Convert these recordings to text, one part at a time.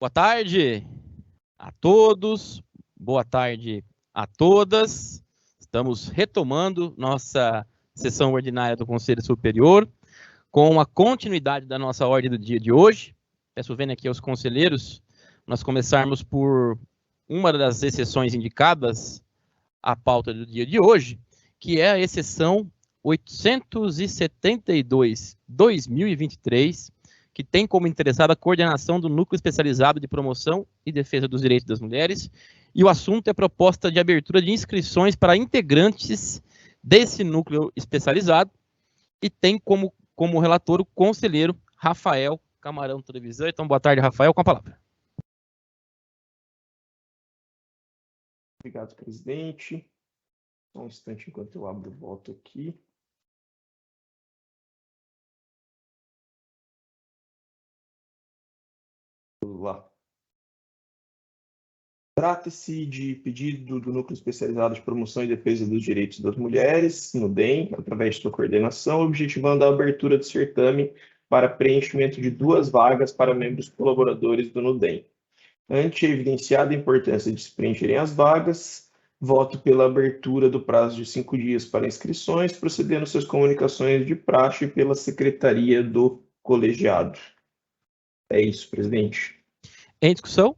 Boa tarde a todos, boa tarde a todas. Estamos retomando nossa sessão ordinária do Conselho Superior, com a continuidade da nossa ordem do dia de hoje. Peço vendo aqui aos conselheiros, nós começarmos por uma das exceções indicadas à pauta do dia de hoje, que é a exceção 872/2023, que tem como interessada a coordenação do Núcleo Especializado de Promoção e Defesa dos Direitos das Mulheres, e o assunto é proposta de abertura de inscrições para integrantes desse núcleo especializado, e tem como relator o conselheiro Rafael Camarão Televisão. Então, boa tarde, Rafael, com a palavra. Obrigado, presidente. Só um instante enquanto eu abro o voto aqui. Vamos lá. Trata-se de pedido do Núcleo Especializado de Promoção e Defesa dos Direitos das Mulheres, NUDEM, através de sua coordenação, objetivando a abertura do certame para preenchimento de 2 vagas para membros colaboradores do NUDEM. Ante a evidenciada importância de se preencherem as vagas, voto pela abertura do prazo de 5 dias para inscrições, procedendo suas comunicações de praxe pela Secretaria do Colegiado. É isso, presidente. Em discussão?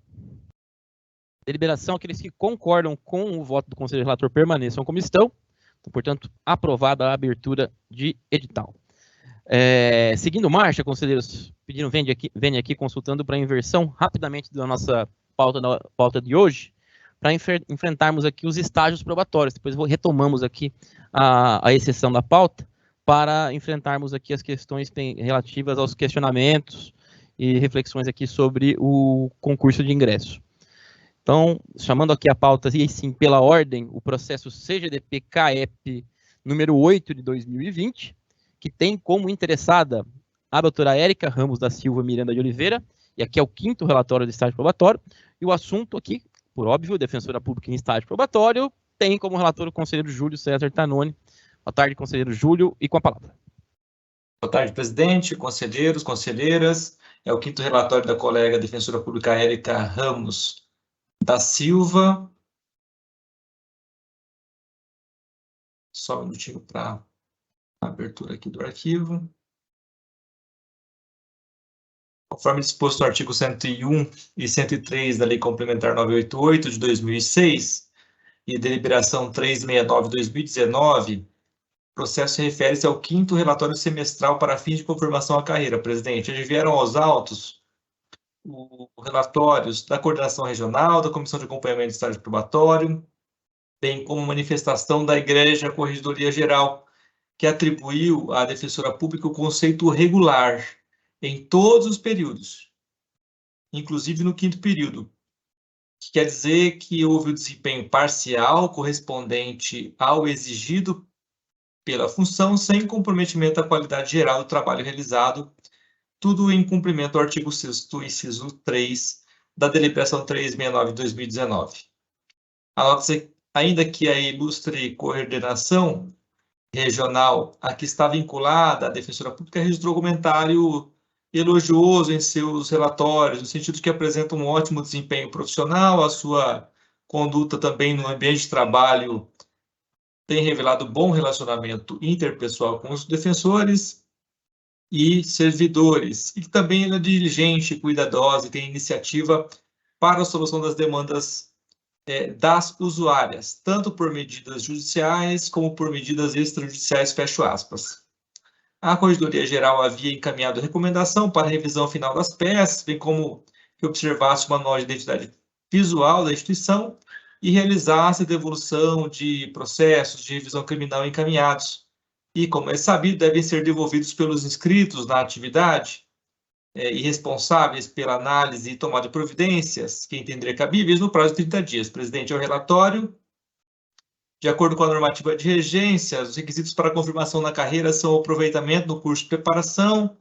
Deliberação, aqueles que concordam com o voto do conselheiro relator permaneçam como estão. Então, portanto, aprovada a abertura de edital. Seguindo marcha, conselheiros pediram, vem aqui consultando para a inversão rapidamente da nossa pauta de hoje, para enfrentarmos aqui os estágios probatórios. Depois retomamos aqui a exceção da pauta, para enfrentarmos aqui as questões relativas aos questionamentos e reflexões aqui sobre o concurso de ingresso. Então, chamando aqui a pauta, e sim, pela ordem, o processo CGDP-CAEP número 8 de 2020, que tem como interessada a doutora Érica Ramos da Silva Miranda de Oliveira, e aqui é o 5º relatório do estágio probatório, e o assunto aqui, por óbvio, defensora pública em estágio probatório, tem como relator o conselheiro Júlio César Tanoni. Boa tarde, conselheiro Júlio, e com a palavra. Boa tarde, presidente, conselheiros, conselheiras. É o 5º relatório da colega defensora pública Érica Ramos da Silva. Só um minutinho para a abertura aqui do arquivo. Conforme disposto no artigo 101 e 103 da Lei Complementar 988 de 2006 e deliberação 369/2019, o processo refere-se ao 5º relatório semestral para fins de confirmação à carreira, presidente. Advieram aos autos os relatórios da Coordenação Regional, da Comissão de Acompanhamento do Estágio Probatório, bem como manifestação da Igreja Corregedoria Geral, que atribuiu à defensora pública o conceito regular em todos os períodos, inclusive no 5º período, que quer dizer que houve o desempenho parcial correspondente ao exigido pela função, sem comprometimento da qualidade geral do trabalho realizado, tudo em cumprimento ao artigo 6º, inciso 3, da deliberação 369 de 2019. Anota-se ainda que a ilustre coordenação regional a que está vinculada a defensora pública registrou comentário elogioso em seus relatórios, no sentido de que apresenta um ótimo desempenho profissional, a sua conduta também no ambiente de trabalho tem revelado bom relacionamento interpessoal com os defensores e servidores, e que também é diligente, cuidadosa e tem iniciativa para a solução das demandas das usuárias, tanto por medidas judiciais como por medidas extrajudiciais, fecho aspas. A Corregedoria Geral havia encaminhado recomendação para a revisão final das peças, bem como que observasse o manual de identidade visual da instituição e realizasse a devolução de processos de revisão criminal encaminhados. E, como é sabido, devem ser devolvidos pelos inscritos na atividade e responsáveis pela análise e tomada de providências, que entenderem cabíveis, no prazo de 30 dias. Presidente, é o relatório. De acordo com a normativa de regência, os requisitos para confirmação na carreira são o aproveitamento no curso de preparação,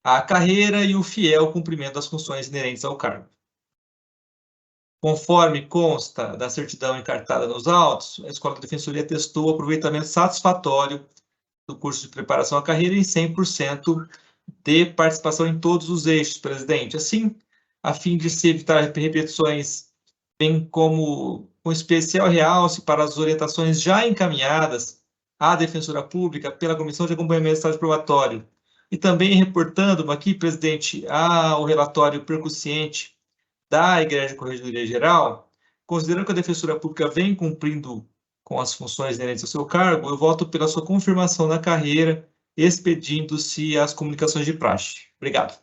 a carreira e o fiel cumprimento das funções inerentes ao cargo. Conforme consta da certidão encartada nos autos, a Escola de Defensoria atestou o aproveitamento satisfatório do curso de preparação à carreira em 100% de participação em todos os eixos, presidente. Assim, a fim de se evitar repetições, bem como com especial realce para as orientações já encaminhadas à Defensoria Pública pela Comissão de Acompanhamento do Estágio Probatório, e também reportando aqui, presidente, ao relatório percussiente da Igreja Corregedoria Geral, considerando que a Defensoria Pública vem cumprindo com as funções inerentes ao seu cargo, eu voto pela sua confirmação na carreira, expedindo-se as comunicações de praxe. Obrigado.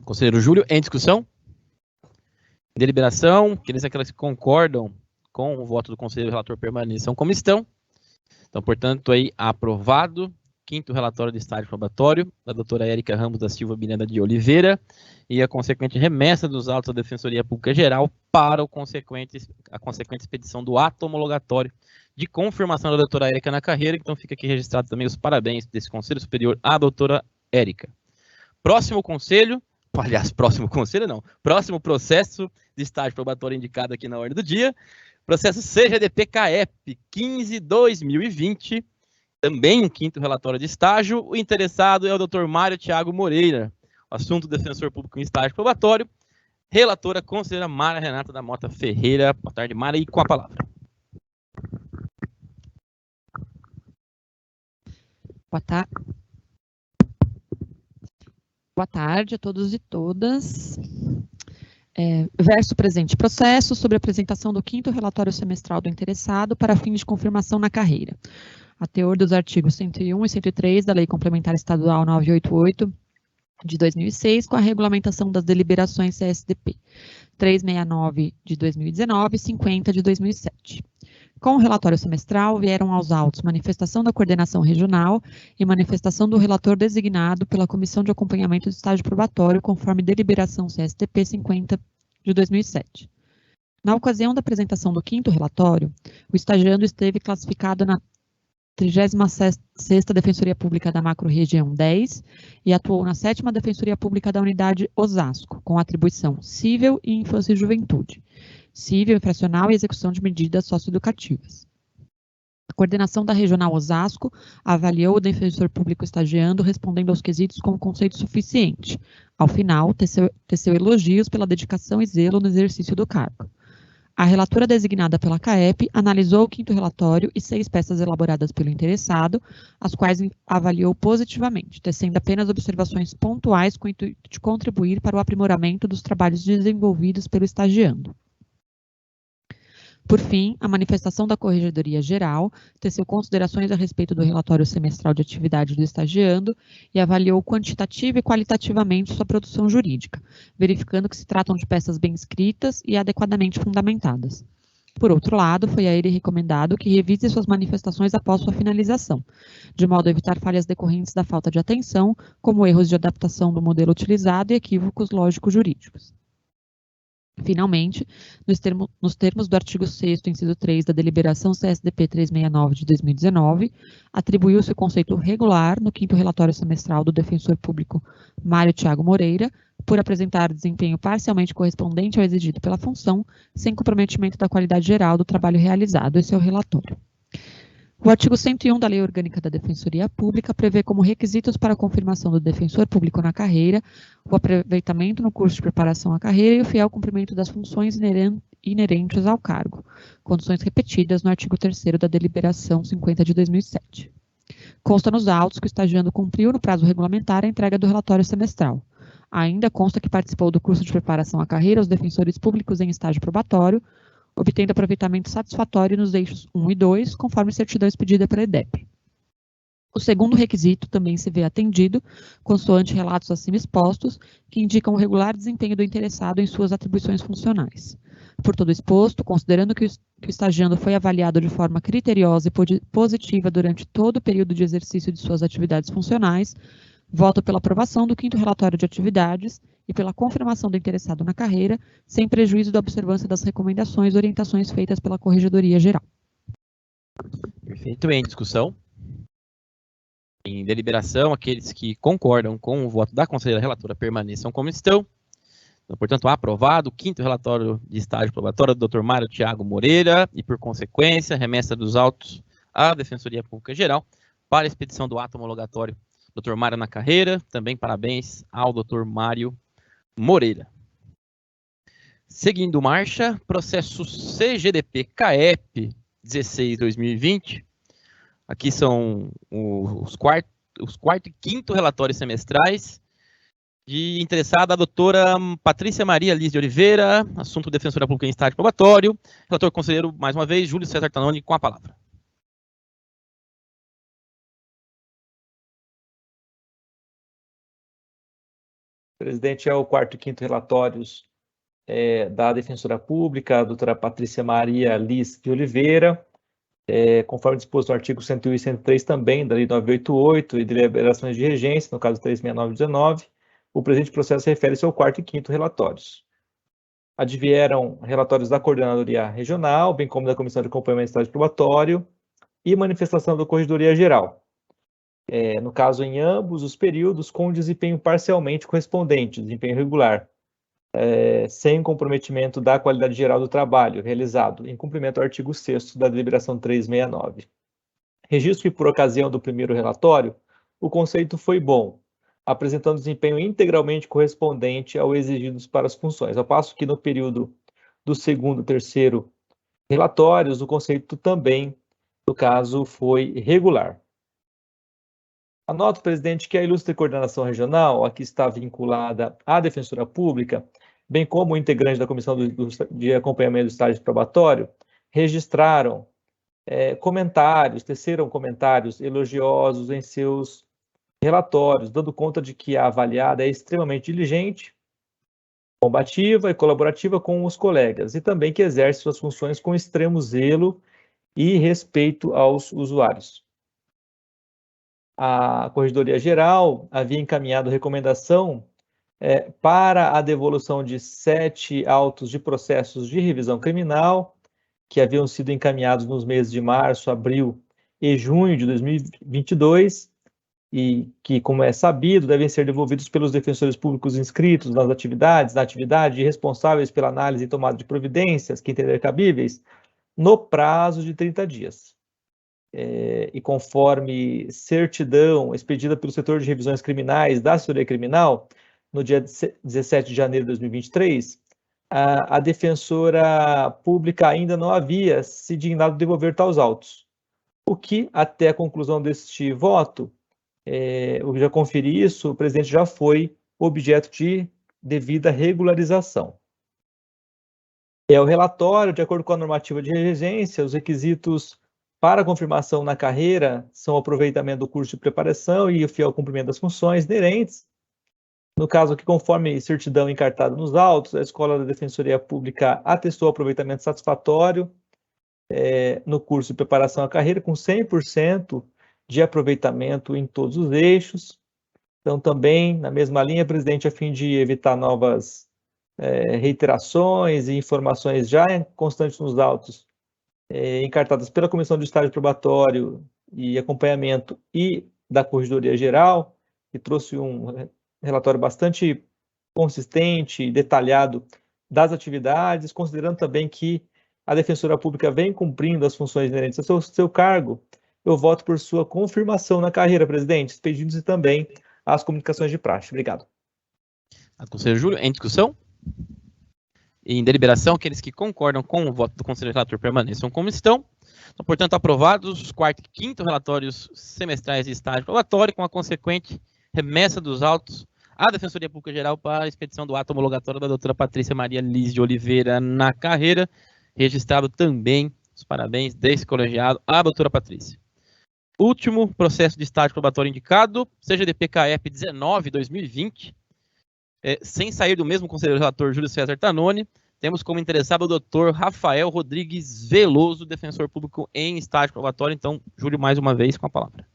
Conselheiro Júlio, em discussão? Em deliberação, aqueles que concordam com o voto do conselheiro relator permaneçam como estão. Então, portanto, aí aprovado. Quinto relatório de estágio probatório da doutora Érica Ramos da Silva Miranda de Oliveira e a consequente remessa dos autos da Defensoria Pública Geral para a consequente expedição do ato homologatório de confirmação da doutora Érica na carreira. Então, fica aqui registrado também os parabéns desse Conselho Superior à doutora Érica. Próximo conselho, aliás, próximo processo de estágio probatório indicado aqui na ordem do dia, processo CGDP-CAEP 15/2020, também um quinto relatório de estágio. O interessado é o Dr. Mário Thiago Moreira, assunto defensor público em estágio probatório. Relatora, conselheira Mara Renata da Mota Ferreira. Boa tarde, Mara, e com a palavra. Boa tarde a todos e todas. Verso presente processo sobre a apresentação do quinto relatório semestral do interessado para fim de confirmação na carreira. A teor dos artigos 101 e 103 da Lei Complementar Estadual 988 de 2006, com a regulamentação das deliberações CSDP 369 de 2019 e 50 de 2007. Com o relatório semestral, vieram aos autos manifestação da coordenação regional e manifestação do relator designado pela Comissão de Acompanhamento do Estágio Probatório, conforme deliberação CSDP 50 de 2007. Na ocasião da apresentação do quinto relatório, o estagiando esteve classificado na 36ª Defensoria Pública da Macro-Região 10 e atuou na 7ª Defensoria Pública da Unidade Osasco, com atribuição cível e infância e juventude, cível, infracional e execução de medidas socioeducativas. A coordenação da Regional Osasco avaliou o defensor público estagiando, respondendo aos quesitos com conceito suficiente. Ao final, teceu elogios pela dedicação e zelo no exercício do cargo. A relatora designada pela CAEP analisou o quinto relatório e 6 peças elaboradas pelo interessado, as quais avaliou positivamente, tecendo apenas observações pontuais com o intuito de contribuir para o aprimoramento dos trabalhos desenvolvidos pelo estagiando. Por fim, a manifestação da Corregedoria Geral teceu considerações a respeito do relatório semestral de atividade do estagiando e avaliou quantitativa e qualitativamente sua produção jurídica, verificando que se tratam de peças bem escritas e adequadamente fundamentadas. Por outro lado, foi a ele recomendado que revise suas manifestações após sua finalização, de modo a evitar falhas decorrentes da falta de atenção, como erros de adaptação do modelo utilizado e equívocos lógico-jurídicos. Finalmente, nos termos do artigo 6º, inciso 3 da deliberação CSDP 369 de 2019, atribuiu-se o conceito regular no quinto relatório semestral do defensor público Mário Thiago Moreira, por apresentar desempenho parcialmente correspondente ao exigido pela função, sem comprometimento da qualidade geral do trabalho realizado. Esse é o relatório. O artigo 101 da Lei Orgânica da Defensoria Pública prevê como requisitos para a confirmação do defensor público na carreira o aproveitamento no curso de preparação à carreira e o fiel cumprimento das funções inerentes ao cargo, condições repetidas no artigo 3º da Deliberação 50 de 2007. Consta nos autos que o estagiando cumpriu no prazo regulamentar a entrega do relatório semestral. Ainda consta que participou do curso de preparação à carreira aos defensores públicos em estágio probatório, obtendo aproveitamento satisfatório nos eixos 1 e 2, conforme certidão expedida pela EDEP. O segundo requisito também se vê atendido, consoante relatos acima expostos, que indicam o regular desempenho do interessado em suas atribuições funcionais. Por todo exposto, considerando que o estagiando foi avaliado de forma criteriosa e positiva durante todo o período de exercício de suas atividades funcionais, voto pela aprovação do quinto relatório de atividades e pela confirmação do interessado na carreira, sem prejuízo da observância das recomendações e orientações feitas pela Corregedoria Geral. Perfeito. Em discussão? Em deliberação, aqueles que concordam com o voto da conselheira relatora permaneçam como estão. Então, portanto, aprovado o quinto relatório de estágio probatório do Dr. Mário Thiago Moreira e, por consequência, remessa dos autos à Defensoria Pública Geral para a expedição do ato homologatório Dr. Mário na carreira. Também parabéns ao Dr. Mário Moreira. Seguindo marcha, processo CGDP-CAEP 16/2020. Aqui são os quarto e quinto relatórios semestrais de interessada a doutora Patrícia Maria Liz de Oliveira, assunto Defensora Pública em estágio probatório. Relator conselheiro, mais uma vez, Júlio César Tanoni, com a palavra. Presidente, é o quarto e quinto relatórios da Defensora Pública, a doutora Patrícia Maria Liz de Oliveira, conforme disposto no artigo 101 e 103 também da Lei 988 e deliberações de regência, no caso 36919, o presente processo refere-se ao quarto e quinto relatórios. Advieram relatórios da Coordenadoria Regional, bem como da Comissão de Acompanhamento do Estágio Probatório e manifestação da Corregedoria Geral. No caso, em ambos os períodos, com desempenho parcialmente correspondente, desempenho regular, sem comprometimento da qualidade geral do trabalho realizado, em cumprimento ao artigo 6º da deliberação 369. Registro que, por ocasião do primeiro relatório, o conceito foi bom, apresentando desempenho integralmente correspondente ao exigido para as funções, ao passo que no período do segundo e terceiro relatórios, o conceito também, no caso, foi regular. Anoto, presidente, que a ilustre coordenação regional, aqui está vinculada à Defensora Pública, bem como o integrante da Comissão de Acompanhamento do Estágio Probatório, registraram teceram comentários elogiosos em seus relatórios, dando conta de que a avaliada é extremamente diligente, combativa e colaborativa com os colegas, e também que exerce suas funções com extremo zelo e respeito aos usuários. A Corregedoria Geral havia encaminhado recomendação para a devolução de 7 autos de processos de revisão criminal, que haviam sido encaminhados nos meses de março, abril e junho de 2022, e que, como é sabido, devem ser devolvidos pelos defensores públicos inscritos na atividade e responsáveis pela análise e tomada de providências que entenderem cabíveis, no prazo de 30 dias. E conforme certidão expedida pelo setor de revisões criminais da Assessoria Criminal, no dia 17 de janeiro de 2023, a defensora pública ainda não havia se dignado devolver tais autos, o que, até a conclusão deste voto, eu já conferi isso, o presidente já foi objeto de devida regularização. O relatório, de acordo com a normativa de regência, os requisitos para confirmação na carreira são o aproveitamento do curso de preparação e o fiel cumprimento das funções inerentes. No caso aqui, conforme certidão encartada nos autos, a Escola da Defensoria Pública atestou aproveitamento satisfatório no curso de preparação à carreira, com 100% de aproveitamento em todos os eixos. Então, também, na mesma linha, presidente, a fim de evitar novas reiterações e informações já constantes nos autos, encartadas pela Comissão de Estágio Probatório e Acompanhamento e da Corregedoria Geral, que trouxe um relatório bastante consistente e detalhado das atividades, considerando também que a Defensora Pública vem cumprindo as funções inerentes ao seu cargo, eu voto por sua confirmação na carreira, presidente, pedindo-se também as comunicações de praxe. Obrigado. Conselheiro Júlio, em discussão? Em deliberação, aqueles que concordam com o voto do conselheiro relator permaneçam como estão. Então, portanto, aprovados os quarto e quinto relatórios semestrais de estágio probatório, com a consequente remessa dos autos à Defensoria Pública Geral para a expedição do ato homologatório da doutora Patrícia Maria Liz de Oliveira na carreira, registrado também os parabéns desse colegiado à doutora Patrícia. Último processo de estágio probatório indicado, CGDP-CAEP 19/2020, sem sair do mesmo conselheiro relator Júlio César Tanoni, temos como interessado o doutor Rafael Rodrigues Veloso, defensor público em estágio probatório. Então, Júlio, mais uma vez, com a palavra.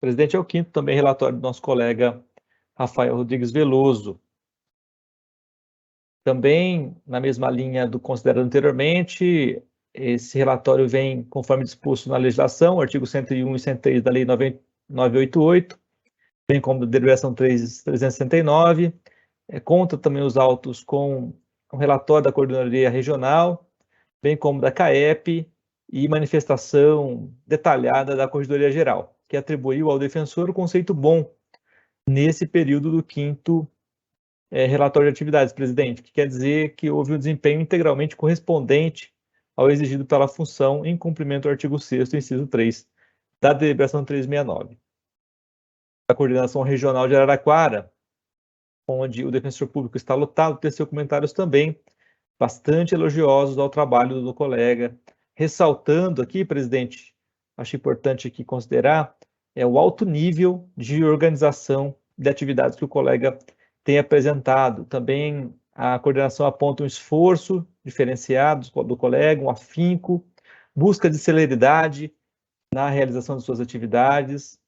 Presidente, é o quinto também relatório do nosso colega Rafael Rodrigues Veloso. Também, na mesma linha do considerado anteriormente, esse relatório vem conforme disposto na legislação, artigo 101 e 103 da Lei 988, bem como da deliberação 369, conta também os autos com o relatório da Coordenadoria Regional, bem como da CAEP e manifestação detalhada da Corregedoria Geral. que atribuiu ao defensor o conceito bom nesse período do 5º relatório de atividades, presidente, que quer dizer que houve um desempenho integralmente correspondente ao exigido pela função em cumprimento ao artigo 6º, inciso 3, da deliberação 369. A coordenação regional de Araraquara, onde o defensor público está lotado, teceu comentários também bastante elogiosos ao trabalho do colega, ressaltando aqui, presidente, acho importante aqui considerar, o alto nível de organização de atividades que o colega tem apresentado. Também a coordenação aponta um esforço diferenciado do colega, um afinco, busca de celeridade na realização de suas atividades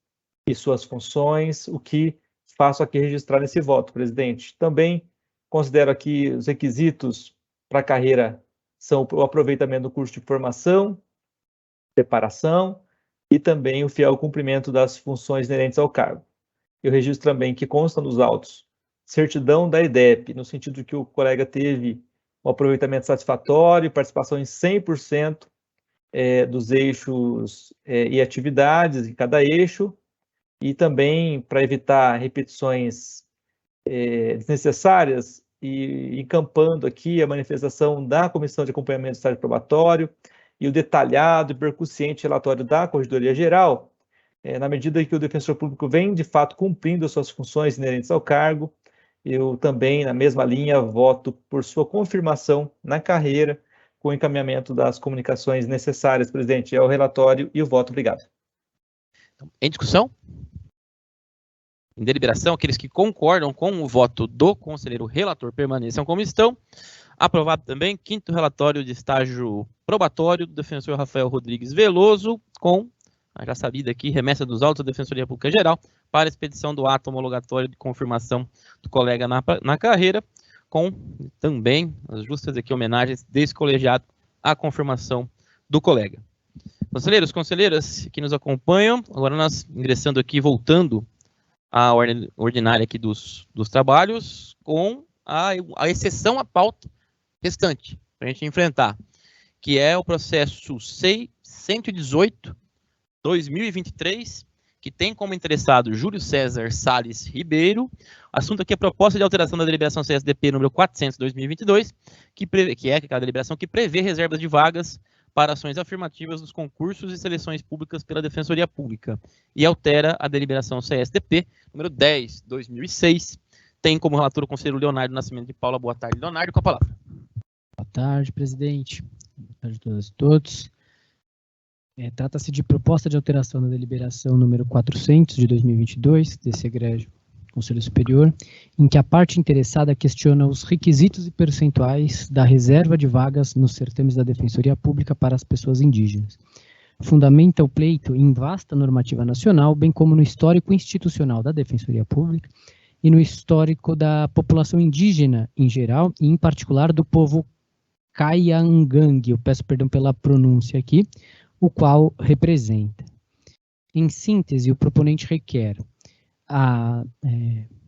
e suas funções, o que faço aqui registrar nesse voto, presidente. Também considero aqui os requisitos para a carreira são o aproveitamento do curso de formação, preparação e também o fiel cumprimento das funções inerentes ao cargo. Eu registro também que consta nos autos certidão da EDEP, no sentido de que o colega teve um aproveitamento satisfatório, participação em 100% dos eixos e atividades em cada eixo, e também para evitar repetições desnecessárias, e encampando aqui a manifestação da Comissão de Acompanhamento do Estágio Probatório e o detalhado e percussiente relatório da Corregedoria Geral, na medida em que o defensor público vem, de fato, cumprindo as suas funções inerentes ao cargo. Eu também, na mesma linha, voto por sua confirmação na carreira, com o encaminhamento das comunicações necessárias, presidente. É o relatório e o voto. Obrigado. Em discussão? Em deliberação, aqueles que concordam com o voto do conselheiro relator permaneçam como estão. Aprovado também, 5º relatório de estágio probatório do defensor Rafael Rodrigues Veloso, com, já sabida aqui, remessa dos autos da Defensoria Pública Geral para expedição do ato homologatório de confirmação do colega na carreira, com também as justas aqui homenagens desse colegiado à confirmação do colega. Conselheiros, conselheiras que nos acompanham, agora nós ingressando aqui, voltando à ordem ordinária aqui dos trabalhos, com a exceção à pauta restante, para a gente enfrentar, que é o processo 118/2023, que tem como interessado Júlio César Salles Ribeiro. Assunto aqui é a proposta de alteração da deliberação CSDP número 400/2022, que é aquela deliberação que prevê reservas de vagas para ações afirmativas nos concursos e seleções públicas pela Defensoria Pública, e altera a deliberação CSDP número 10/2006. Tem como relator o conselheiro Leonardo Nascimento de Paula. Boa tarde, Leonardo, com a palavra. Boa tarde, presidente. Boa tarde a todas e todos. Trata-se de proposta de alteração da deliberação número 400 de 2022, desse egrégio Conselho Superior, em que a parte interessada questiona os requisitos e percentuais da reserva de vagas nos certames da Defensoria Pública para as pessoas indígenas. Fundamenta o pleito em vasta normativa nacional, bem como no histórico institucional da Defensoria Pública e no histórico da população indígena em geral, e em particular do povo Kaiangang, eu peço perdão pela pronúncia aqui, o qual representa. Em síntese, o proponente requer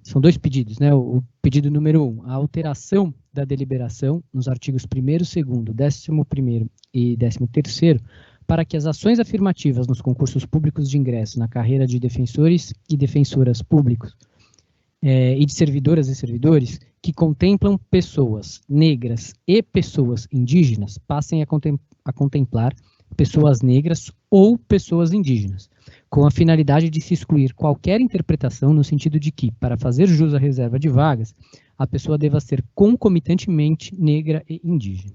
são dois pedidos, né? O pedido número 1, a alteração da deliberação nos artigos 1º, 2º, 11º e 13º, para que as ações afirmativas nos concursos públicos de ingresso na carreira de defensores e defensoras públicos e de servidoras e servidores que contemplam pessoas negras e pessoas indígenas passem a contemplar pessoas negras ou pessoas indígenas, com a finalidade de se excluir qualquer interpretação no sentido de que, para fazer jus à reserva de vagas, a pessoa deva ser concomitantemente negra e indígena.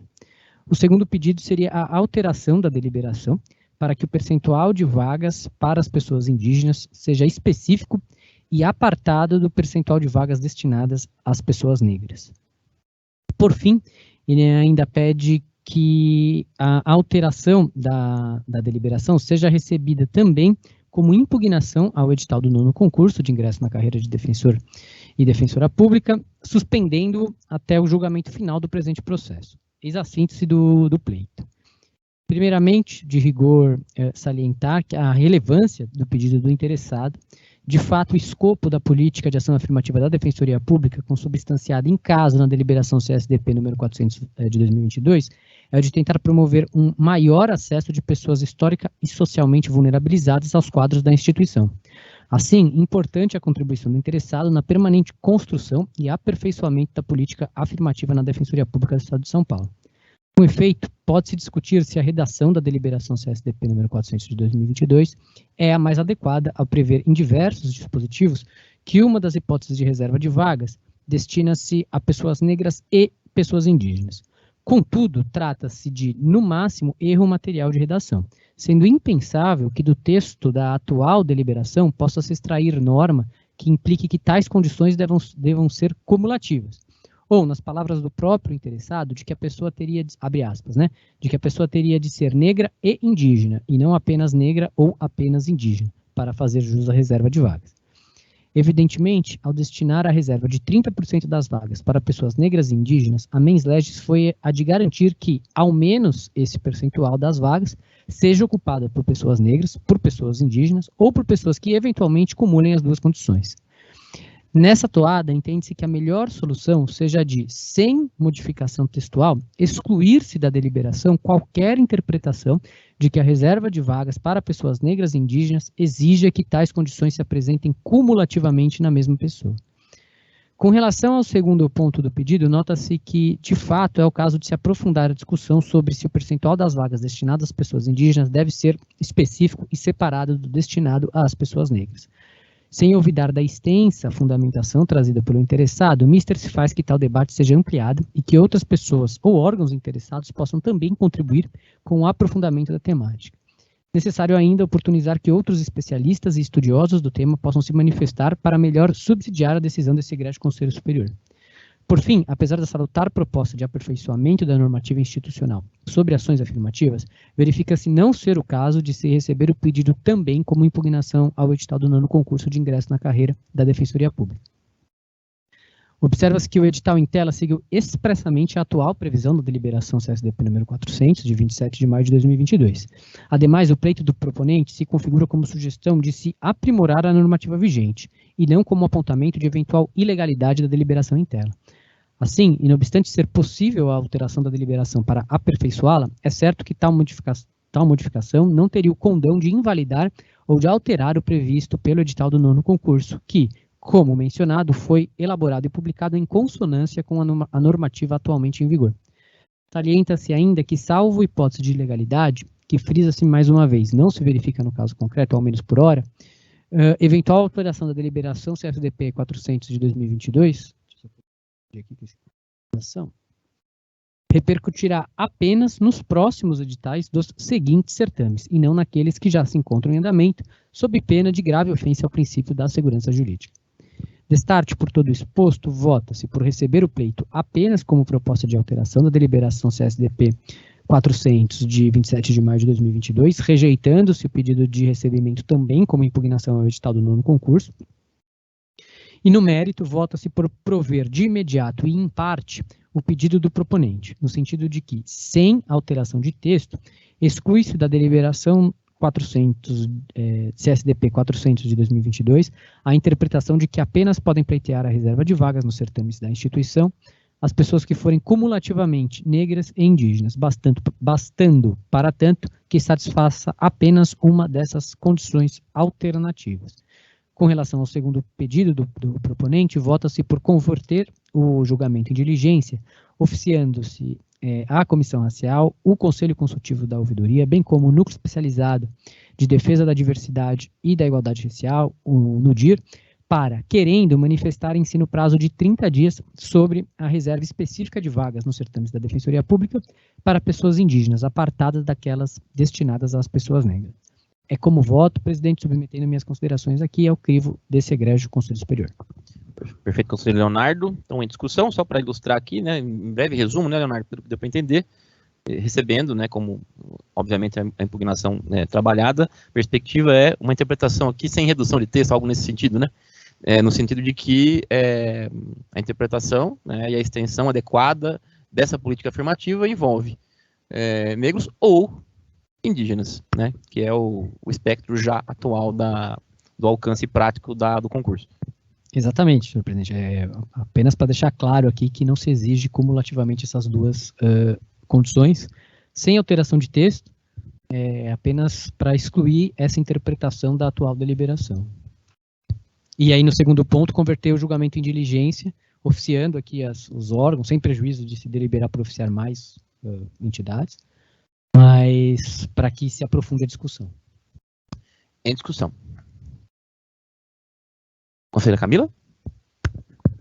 O segundo pedido seria a alteração da deliberação para que o percentual de vagas para as pessoas indígenas seja específico e apartado do percentual de vagas destinadas às pessoas negras. Por fim, ele ainda pede que a alteração da deliberação seja recebida também como impugnação ao edital do 9º concurso de ingresso na carreira de defensor e defensora pública, suspendendo até o julgamento final do presente processo. Eis a síntese do pleito. Primeiramente, de rigor, salientar que a relevância do pedido do interessado De fato, o escopo da política de ação afirmativa da Defensoria Pública, consubstanciada em caso na deliberação CSDP número 400 de 2022, é o de tentar promover um maior acesso de pessoas histórica e socialmente vulnerabilizadas aos quadros da instituição. Assim, importante a contribuição do interessado na permanente construção e aperfeiçoamento da política afirmativa na Defensoria Pública do Estado de São Paulo. Com efeito, pode-se discutir se a redação da deliberação CSDP número 400 de 2022 é a mais adequada ao prever em diversos dispositivos que uma das hipóteses de reserva de vagas destina-se a pessoas negras e pessoas indígenas. Contudo, trata-se de, no máximo, erro material de redação, sendo impensável que do texto da atual deliberação possa se extrair norma que implique que tais condições devam ser cumulativas. Ou, nas palavras do próprio interessado, de que a pessoa teria, abre aspas, né, de que a pessoa teria de ser negra e indígena, e não apenas negra ou apenas indígena, para fazer jus à reserva de vagas. Evidentemente, ao destinar a reserva de 30% das vagas para pessoas negras e indígenas, a mens legis foi a de garantir que, ao menos, esse percentual das vagas seja ocupado por pessoas negras, por pessoas indígenas ou por pessoas que eventualmente cumulem as duas condições. Nessa toada, entende-se que a melhor solução seja de, sem modificação textual, excluir-se da deliberação qualquer interpretação de que a reserva de vagas para pessoas negras e indígenas exija que tais condições se apresentem cumulativamente na mesma pessoa. Com relação ao segundo ponto do pedido, nota-se que, de fato, é o caso de se aprofundar a discussão sobre se o percentual das vagas destinadas às pessoas indígenas deve ser específico e separado do destinado às pessoas negras. Sem olvidar da extensa fundamentação trazida pelo interessado, se faz que tal debate seja ampliado e que outras pessoas ou órgãos interessados possam também contribuir com o aprofundamento da temática. Necessário ainda oportunizar que outros especialistas e estudiosos do tema possam se manifestar para melhor subsidiar a decisão desse egrégio Conselho Superior. Por fim, apesar da salutar proposta de aperfeiçoamento da normativa institucional sobre ações afirmativas, verifica-se não ser o caso de se receber o pedido também como impugnação ao edital do 9º concurso de ingresso na carreira da Defensoria Pública. Observa-se que o edital em tela seguiu expressamente a atual previsão da deliberação CSDP número 400, de 27 de maio de 2022. Ademais, o pleito do proponente se configura como sugestão de se aprimorar a normativa vigente, e não como apontamento de eventual ilegalidade da deliberação em tela. Assim, e não obstante ser possível a alteração da deliberação para aperfeiçoá-la, é certo que tal modificação não teria o condão de invalidar ou de alterar o previsto pelo edital do 9º concurso, que, como mencionado, foi elaborado e publicado em consonância com a normativa atualmente em vigor. Salienta-se ainda que, salvo hipótese de ilegalidade, que frisa-se mais uma vez, não se verifica no caso concreto, ao menos por hora, eventual alteração da deliberação CSDP 400 de 2022, repercutirá apenas nos próximos editais dos seguintes certames, e não naqueles que já se encontram em andamento, sob pena de grave ofensa ao princípio da segurança jurídica. Destarte por todo exposto, vota-se por receber o pleito apenas como proposta de alteração da deliberação CSDP 400 de 27 de maio de 2022, rejeitando-se o pedido de recebimento também como impugnação ao edital do 9º concurso. E no mérito, vota-se por prover de imediato e em parte o pedido do proponente, no sentido de que, sem alteração de texto, exclui-se da deliberação 400, CSDP 400 de 2022 a interpretação de que apenas podem pleitear a reserva de vagas nos certames da instituição as pessoas que forem cumulativamente negras e indígenas, bastando, para tanto, que satisfaça apenas uma dessas condições alternativas. Com relação ao segundo pedido do proponente, vota-se por converter o julgamento em diligência, oficiando-se à Comissão Racial, o Conselho Consultivo da Ouvidoria, bem como o Núcleo Especializado de Defesa da Diversidade e da Igualdade Racial, o NUDIR, para, querendo, manifestarem-se no prazo de 30 dias sobre a reserva específica de vagas nos certames da Defensoria Pública para pessoas indígenas, apartadas daquelas destinadas às pessoas negras. É como voto, presidente, submetendo minhas considerações aqui ao crivo desse egrégio Conselho Superior. Perfeito, conselheiro Leonardo. Então, em discussão, só para ilustrar aqui, né, em breve resumo, né, Leonardo, pelo que deu para entender, recebendo, né, como, obviamente, a impugnação trabalhada, a perspectiva é uma interpretação aqui sem redução de texto, algo nesse sentido, né, no sentido de que a interpretação, né, e a extensão adequada dessa política afirmativa envolve negros ou indígenas, né, que é o espectro já atual da do alcance prático do concurso. Exatamente, senhor presidente. Apenas para deixar claro aqui que não se exige cumulativamente essas duas condições, sem alteração de texto, apenas para excluir essa interpretação da atual deliberação. E aí, no segundo ponto, converter o julgamento em diligência, oficiando aqui os órgãos, sem prejuízo de se deliberar por oficiar mais entidades, mas para que se aprofunde a discussão. Em discussão. Conselheira Camila?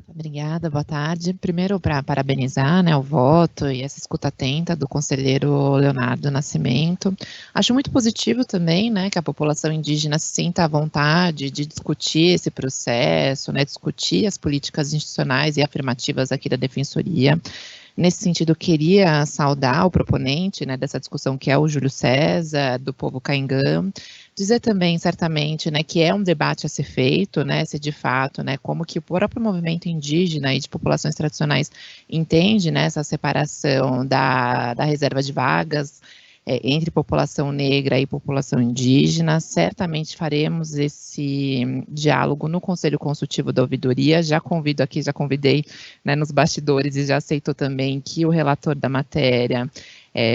Obrigada, boa tarde. Primeiro, para parabenizar, né, o voto e essa escuta atenta do conselheiro Leonardo Nascimento. Acho muito positivo também, né, que a população indígena se sinta à vontade de discutir esse processo, né, discutir as políticas institucionais e afirmativas aqui da Defensoria. Nesse sentido, eu queria saudar o proponente, né, dessa discussão, que é o Júlio César, do povo Caingan. Dizer também, certamente, né, que é um debate a ser feito, né, se de fato, né, como que o próprio movimento indígena e de populações tradicionais entende, né, essa separação da reserva de vagas entre população negra e população indígena. Certamente faremos esse diálogo no Conselho Consultivo da Ouvidoria. Já convidei, né, nos bastidores, e já aceitou também que o relator da matéria,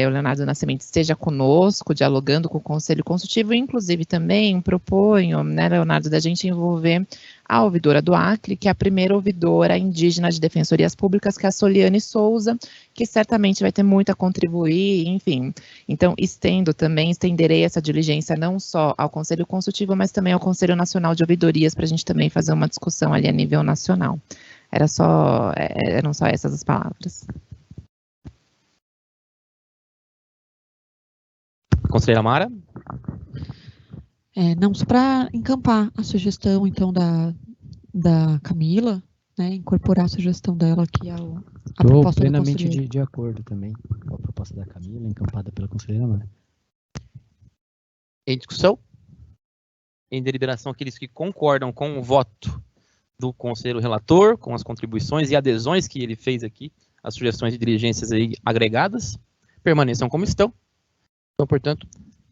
o Leonardo Nascimento, esteja conosco, dialogando com o Conselho Consultivo. Inclusive também proponho, né, Leonardo, da gente envolver a ouvidora do Acre, que é a primeira ouvidora indígena de defensorias públicas, que é a Soliane Souza, que certamente vai ter muito a contribuir, enfim. Então, estenderei essa diligência não só ao Conselho Consultivo, mas também ao Conselho Nacional de Ouvidorias, para a gente também fazer uma discussão ali a nível nacional. Eram só essas as palavras. Conselheira Mara? Não, só para encampar a sugestão, então, da Camila, né, incorporar a sugestão dela aqui a proposta do conselheiro. Estou plenamente de acordo também com a proposta da Camila, encampada pela conselheira Mara. Em discussão? Em deliberação, aqueles que concordam com o voto do conselheiro relator, com as contribuições e adesões que ele fez aqui, as sugestões de diligências aí agregadas, permaneçam como estão. Então, portanto,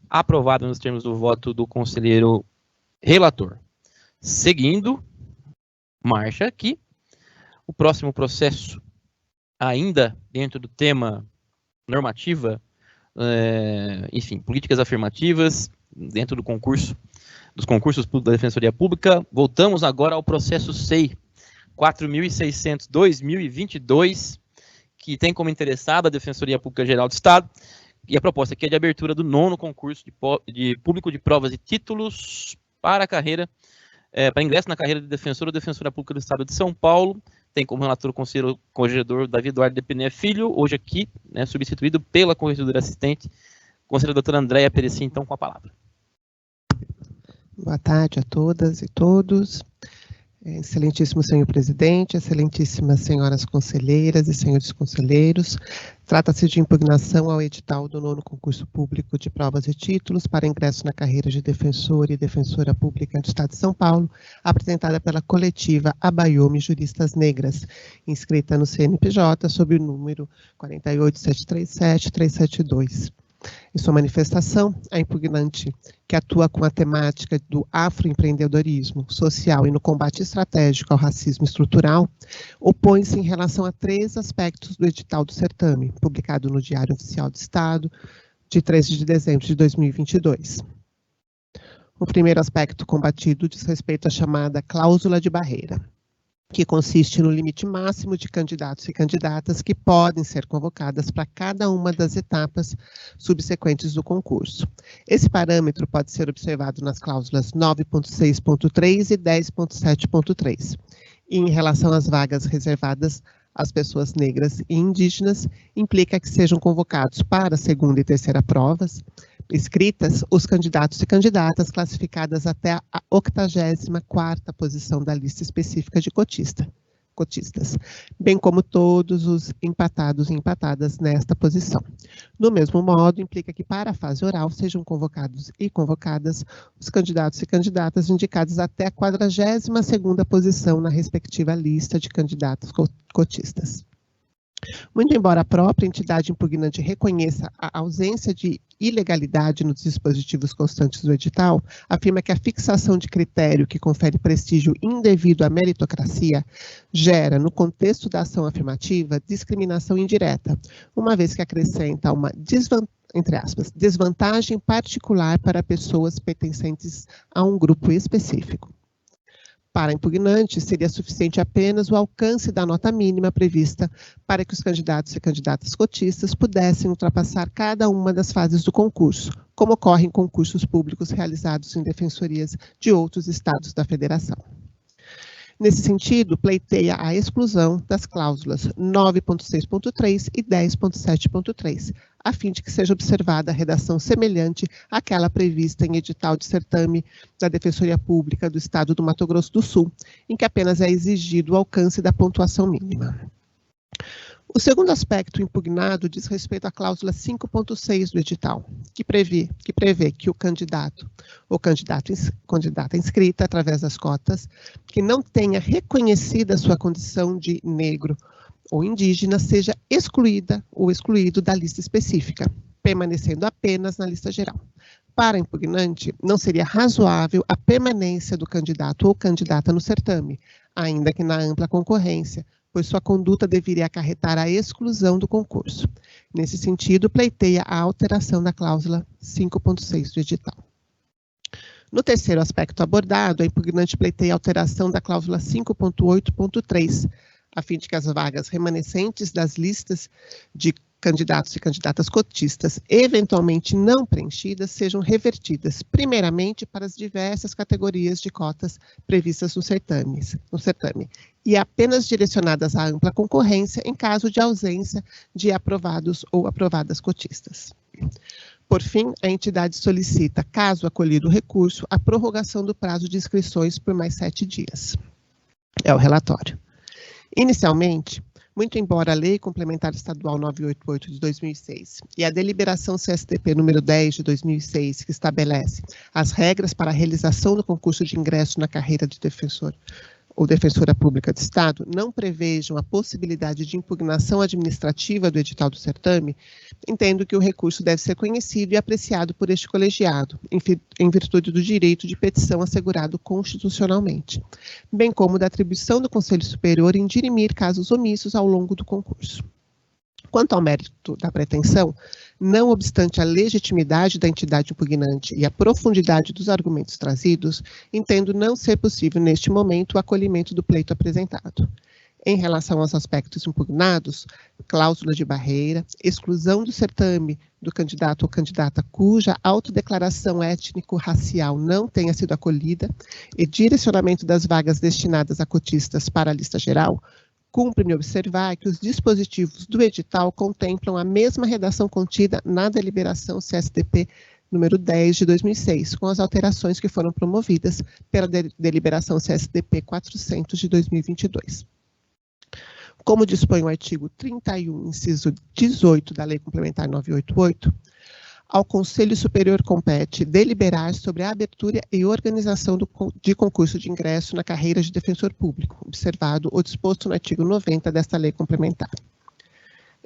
aprovado nos termos do voto do conselheiro relator. Seguindo, marcha aqui, o próximo processo, ainda dentro do tema normativa, enfim, políticas afirmativas, dentro dos concursos públicos da Defensoria Pública. Voltamos agora ao processo SEI 4.600/2022, que tem como interessada a Defensoria Pública Geral do Estado. E a proposta aqui é de abertura do 9º concurso de público de provas e títulos para a carreira, para ingresso na carreira de defensor ou defensora pública do Estado de São Paulo. Tem como relator o conselheiro corregedor Davi Eduardo de Pené Filho, hoje aqui, né, substituído pela corregedora assistente, conselheira doutora Andréia Perecim, então, com a palavra. Boa tarde a todas e todos. Excelentíssimo senhor presidente, excelentíssimas senhoras conselheiras e senhores conselheiros, trata-se de impugnação ao edital do 9º concurso público de provas e títulos para ingresso na carreira de defensor e defensora pública do Estado de São Paulo, apresentada pela coletiva Abaiomi Juristas Negras, inscrita no CNPJ sob o número 48737372. Em sua manifestação, a impugnante, que atua com a temática do afroempreendedorismo social e no combate estratégico ao racismo estrutural, opõe-se em relação a 3 aspectos do edital do certame, publicado no Diário Oficial do Estado, de 13 de dezembro de 2022. O primeiro aspecto combatido diz respeito à chamada cláusula de barreira, que consiste no limite máximo de candidatos e candidatas que podem ser convocadas para cada uma das etapas subsequentes do concurso. Esse parâmetro pode ser observado nas cláusulas 9.6.3 e 10.7.3. E em relação às vagas reservadas às pessoas negras e indígenas, implica que sejam convocados para a segunda e terceira provas escritas os candidatos e candidatas classificadas até a 84ª posição da lista específica de cotistas, bem como todos os empatados e empatadas nesta posição. Do mesmo modo, implica que para a fase oral sejam convocados e convocadas os candidatos e candidatas indicados até a 42ª posição na respectiva lista de candidatos cotistas. Muito embora a própria entidade impugnante reconheça a ausência de ilegalidade nos dispositivos constantes do edital, afirma que a fixação de critério que confere prestígio indevido à meritocracia gera, no contexto da ação afirmativa, discriminação indireta, uma vez que acrescenta uma desvantagem particular para pessoas pertencentes a um grupo específico. Para a impugnante, seria suficiente apenas o alcance da nota mínima prevista para que os candidatos e candidatas cotistas pudessem ultrapassar cada uma das fases do concurso, como ocorre em concursos públicos realizados em defensorias de outros estados da federação. Nesse sentido, pleiteia a exclusão das cláusulas 9.6.3 e 10.7.3, a fim de que seja observada a redação semelhante àquela prevista em edital de certame da Defensoria Pública do Estado do Mato Grosso do Sul, em que apenas é exigido o alcance da pontuação mínima. O segundo aspecto impugnado diz respeito à cláusula 5.6 do edital, que prevê que o candidato ou candidata inscrita através das cotas, que não tenha reconhecida sua condição de negro ou indígena, seja excluída ou excluído da lista específica, permanecendo apenas na lista geral. Para a impugnante, não seria razoável a permanência do candidato ou candidata no certame, ainda que na ampla concorrência, pois sua conduta deveria acarretar a exclusão do concurso. Nesse sentido, pleiteia a alteração da cláusula 5.6 do edital. No terceiro aspecto abordado, a impugnante pleiteia a alteração da cláusula 5.8.3, a fim de que as vagas remanescentes das listas de candidatos e candidatas cotistas eventualmente não preenchidas sejam revertidas, primeiramente para as diversas categorias de cotas previstas no certame, e apenas direcionadas à ampla concorrência em caso de ausência de aprovados ou aprovadas cotistas. Por fim, a entidade solicita, caso acolhido o recurso, a prorrogação do prazo de inscrições por mais 7 dias. É o relatório. Inicialmente, muito embora a Lei Complementar Estadual 988 de 2006 e a Deliberação CSDP número 10 de 2006, que estabelece as regras para a realização do concurso de ingresso na carreira de defensor ou defensora pública do Estado, não prevejam a possibilidade de impugnação administrativa do edital do certame, entendo que o recurso deve ser conhecido e apreciado por este colegiado, em virtude do direito de petição assegurado constitucionalmente, bem como da atribuição do Conselho Superior em dirimir casos omissos ao longo do concurso. Quanto ao mérito da pretensão, não obstante a legitimidade da entidade impugnante e a profundidade dos argumentos trazidos, entendo não ser possível, neste momento, o acolhimento do pleito apresentado. Em relação aos aspectos impugnados, cláusula de barreira, exclusão do certame do candidato ou candidata cuja autodeclaração étnico-racial não tenha sido acolhida e direcionamento das vagas destinadas a cotistas para a lista geral, cumpre-me observar que os dispositivos do edital contemplam a mesma redação contida na deliberação CSDP número 10 de 2006, com as alterações que foram promovidas pela deliberação CSDP 400 de 2022. Como dispõe o artigo 31, inciso 18 da Lei Complementar 988, ao Conselho Superior compete deliberar sobre a abertura e organização de concurso de ingresso na carreira de defensor público, observado o disposto no artigo 90 desta lei complementar.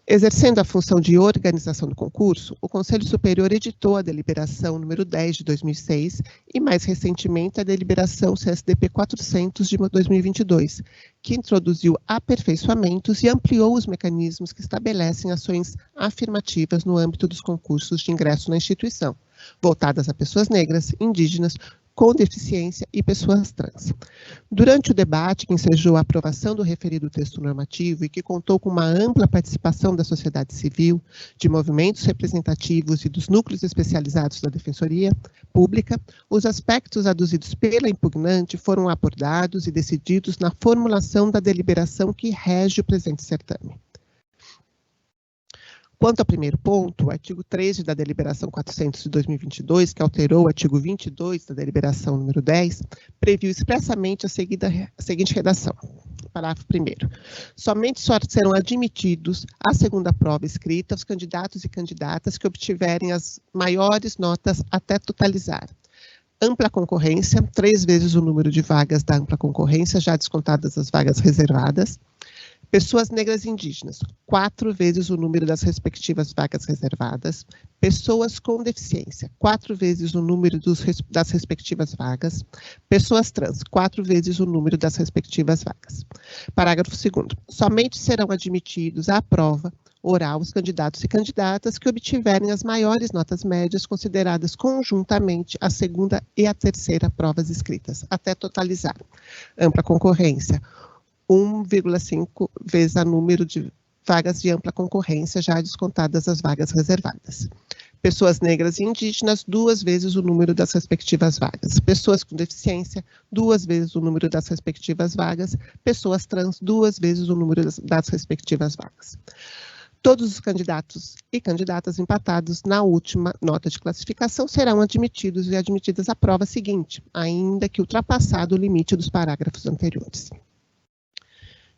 Exercendo a função de organização do concurso, o Conselho Superior editou a deliberação número 10 de 2006 e, mais recentemente, a deliberação CSDP 400 de 2022, que introduziu aperfeiçoamentos e ampliou os mecanismos que estabelecem ações afirmativas no âmbito dos concursos de ingresso na instituição, voltadas a pessoas negras, indígenas, com deficiência e pessoas trans. Durante o debate que ensejou a aprovação do referido texto normativo e que contou com uma ampla participação da sociedade civil, de movimentos representativos e dos núcleos especializados da Defensoria Pública, os aspectos aduzidos pela impugnante foram abordados e decididos na formulação da deliberação que rege o presente certame. Quanto ao primeiro ponto, o artigo 13 da deliberação 400 de 2022, que alterou o artigo 22 da deliberação número 10, previu expressamente a seguinte redação. Parágrafo 1º. Somente só serão admitidos à segunda prova escrita os candidatos e candidatas que obtiverem as maiores notas até totalizar. Ampla concorrência, 3 vezes o número de vagas da ampla concorrência, já descontadas as vagas reservadas. Pessoas negras e indígenas, 4 vezes o número das respectivas vagas reservadas. Pessoas com deficiência, 4 vezes o número das respectivas vagas. Pessoas trans, 4 vezes o número das respectivas vagas. Parágrafo 2º. Somente serão admitidos à prova oral os candidatos e candidatas que obtiverem as maiores notas médias consideradas conjuntamente a segunda e a terceira provas escritas, até totalizar ampla concorrência, 1,5 vezes o número de vagas de ampla concorrência, já descontadas as vagas reservadas. Pessoas negras e indígenas, 2 vezes o número das respectivas vagas. Pessoas com deficiência, 2 vezes o número das respectivas vagas. Pessoas trans, 2 vezes o número das respectivas vagas. Todos os candidatos e candidatas empatados na última nota de classificação serão admitidos e admitidas à prova seguinte, ainda que ultrapassado o limite dos parágrafos anteriores.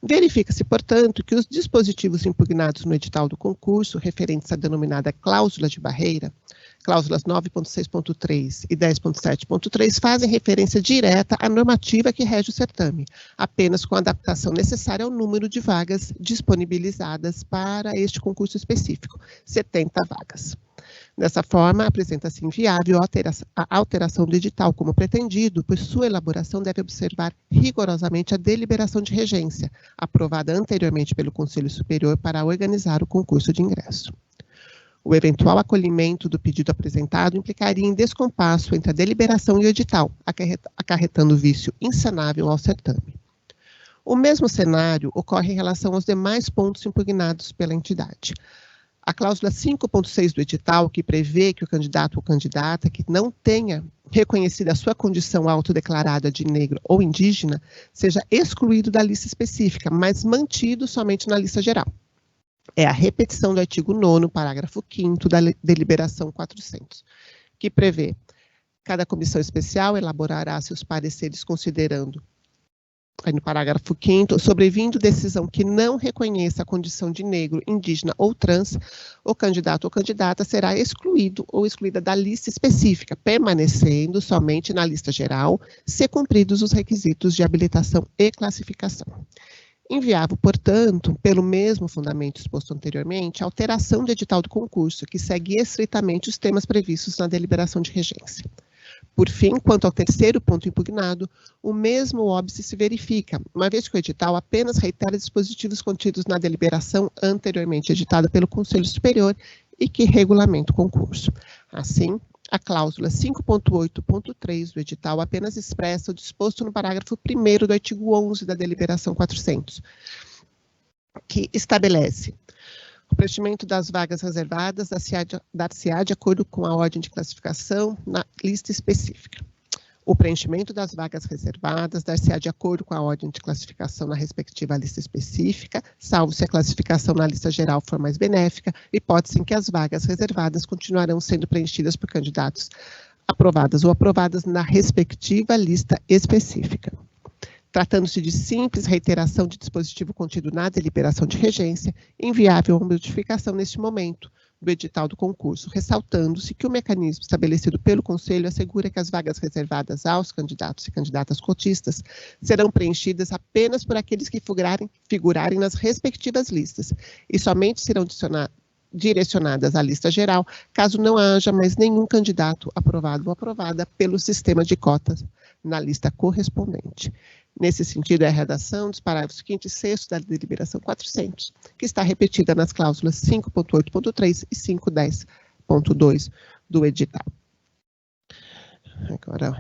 Verifica-se, portanto, que os dispositivos impugnados no edital do concurso, referentes à denominada cláusula de barreira, cláusulas 9.6.3 e 10.7.3, fazem referência direta à normativa que rege o certame, apenas com a adaptação necessária ao número de vagas disponibilizadas para este concurso específico, 70 vagas. Dessa forma, apresenta-se inviável a alteração do edital como pretendido, pois sua elaboração deve observar rigorosamente a deliberação de regência, aprovada anteriormente pelo Conselho Superior para organizar o concurso de ingresso. O eventual acolhimento do pedido apresentado implicaria em descompasso entre a deliberação e o edital, acarretando vício insanável ao certame. O mesmo cenário ocorre em relação aos demais pontos impugnados pela entidade. A cláusula 5.6 do edital, que prevê que o candidato ou candidata que não tenha reconhecida a sua condição autodeclarada de negro ou indígena, seja excluído da lista específica, mas mantido somente na lista geral. É a repetição do artigo 9º, parágrafo 5º da deliberação 400, que prevê: cada comissão especial elaborará seus pareceres considerando, aí no parágrafo 5º, sobrevindo decisão que não reconheça a condição de negro, indígena ou trans, o candidato ou candidata será excluído ou excluída da lista específica, permanecendo somente na lista geral, se cumpridos os requisitos de habilitação e classificação. Inviável, portanto, pelo mesmo fundamento exposto anteriormente, a alteração do edital do concurso, que segue estritamente os temas previstos na deliberação de regência. Por fim, quanto ao terceiro ponto impugnado, o mesmo óbice se verifica, uma vez que o edital apenas reitera dispositivos contidos na deliberação anteriormente editada pelo Conselho Superior e que regulamenta o concurso. Assim, a cláusula 5.8.3 do edital apenas expressa o disposto no parágrafo 1º do artigo 11 da deliberação 400, que estabelece: o preenchimento das vagas reservadas dar-se-á de acordo com a ordem de classificação na lista específica. O preenchimento das vagas reservadas dar-se-á de acordo com a ordem de classificação na respectiva lista específica, salvo se a classificação na lista geral for mais benéfica, hipótese em que as vagas reservadas continuarão sendo preenchidas por candidatos aprovadas ou aprovadas na respectiva lista específica. Tratando-se de simples reiteração de dispositivo contido na deliberação de regência, inviável a modificação neste momento do edital do concurso, ressaltando-se que o mecanismo estabelecido pelo Conselho assegura que as vagas reservadas aos candidatos e candidatas cotistas serão preenchidas apenas por aqueles que figurarem nas respectivas listas e somente serão direcionadas à lista geral, caso não haja mais nenhum candidato aprovado ou aprovada pelo sistema de cotas na lista correspondente. Nesse sentido, é a redação dos parágrafos 5º e 6º da deliberação 400, que está repetida nas cláusulas 5.8.3 e 5.10.2 do edital. Agora,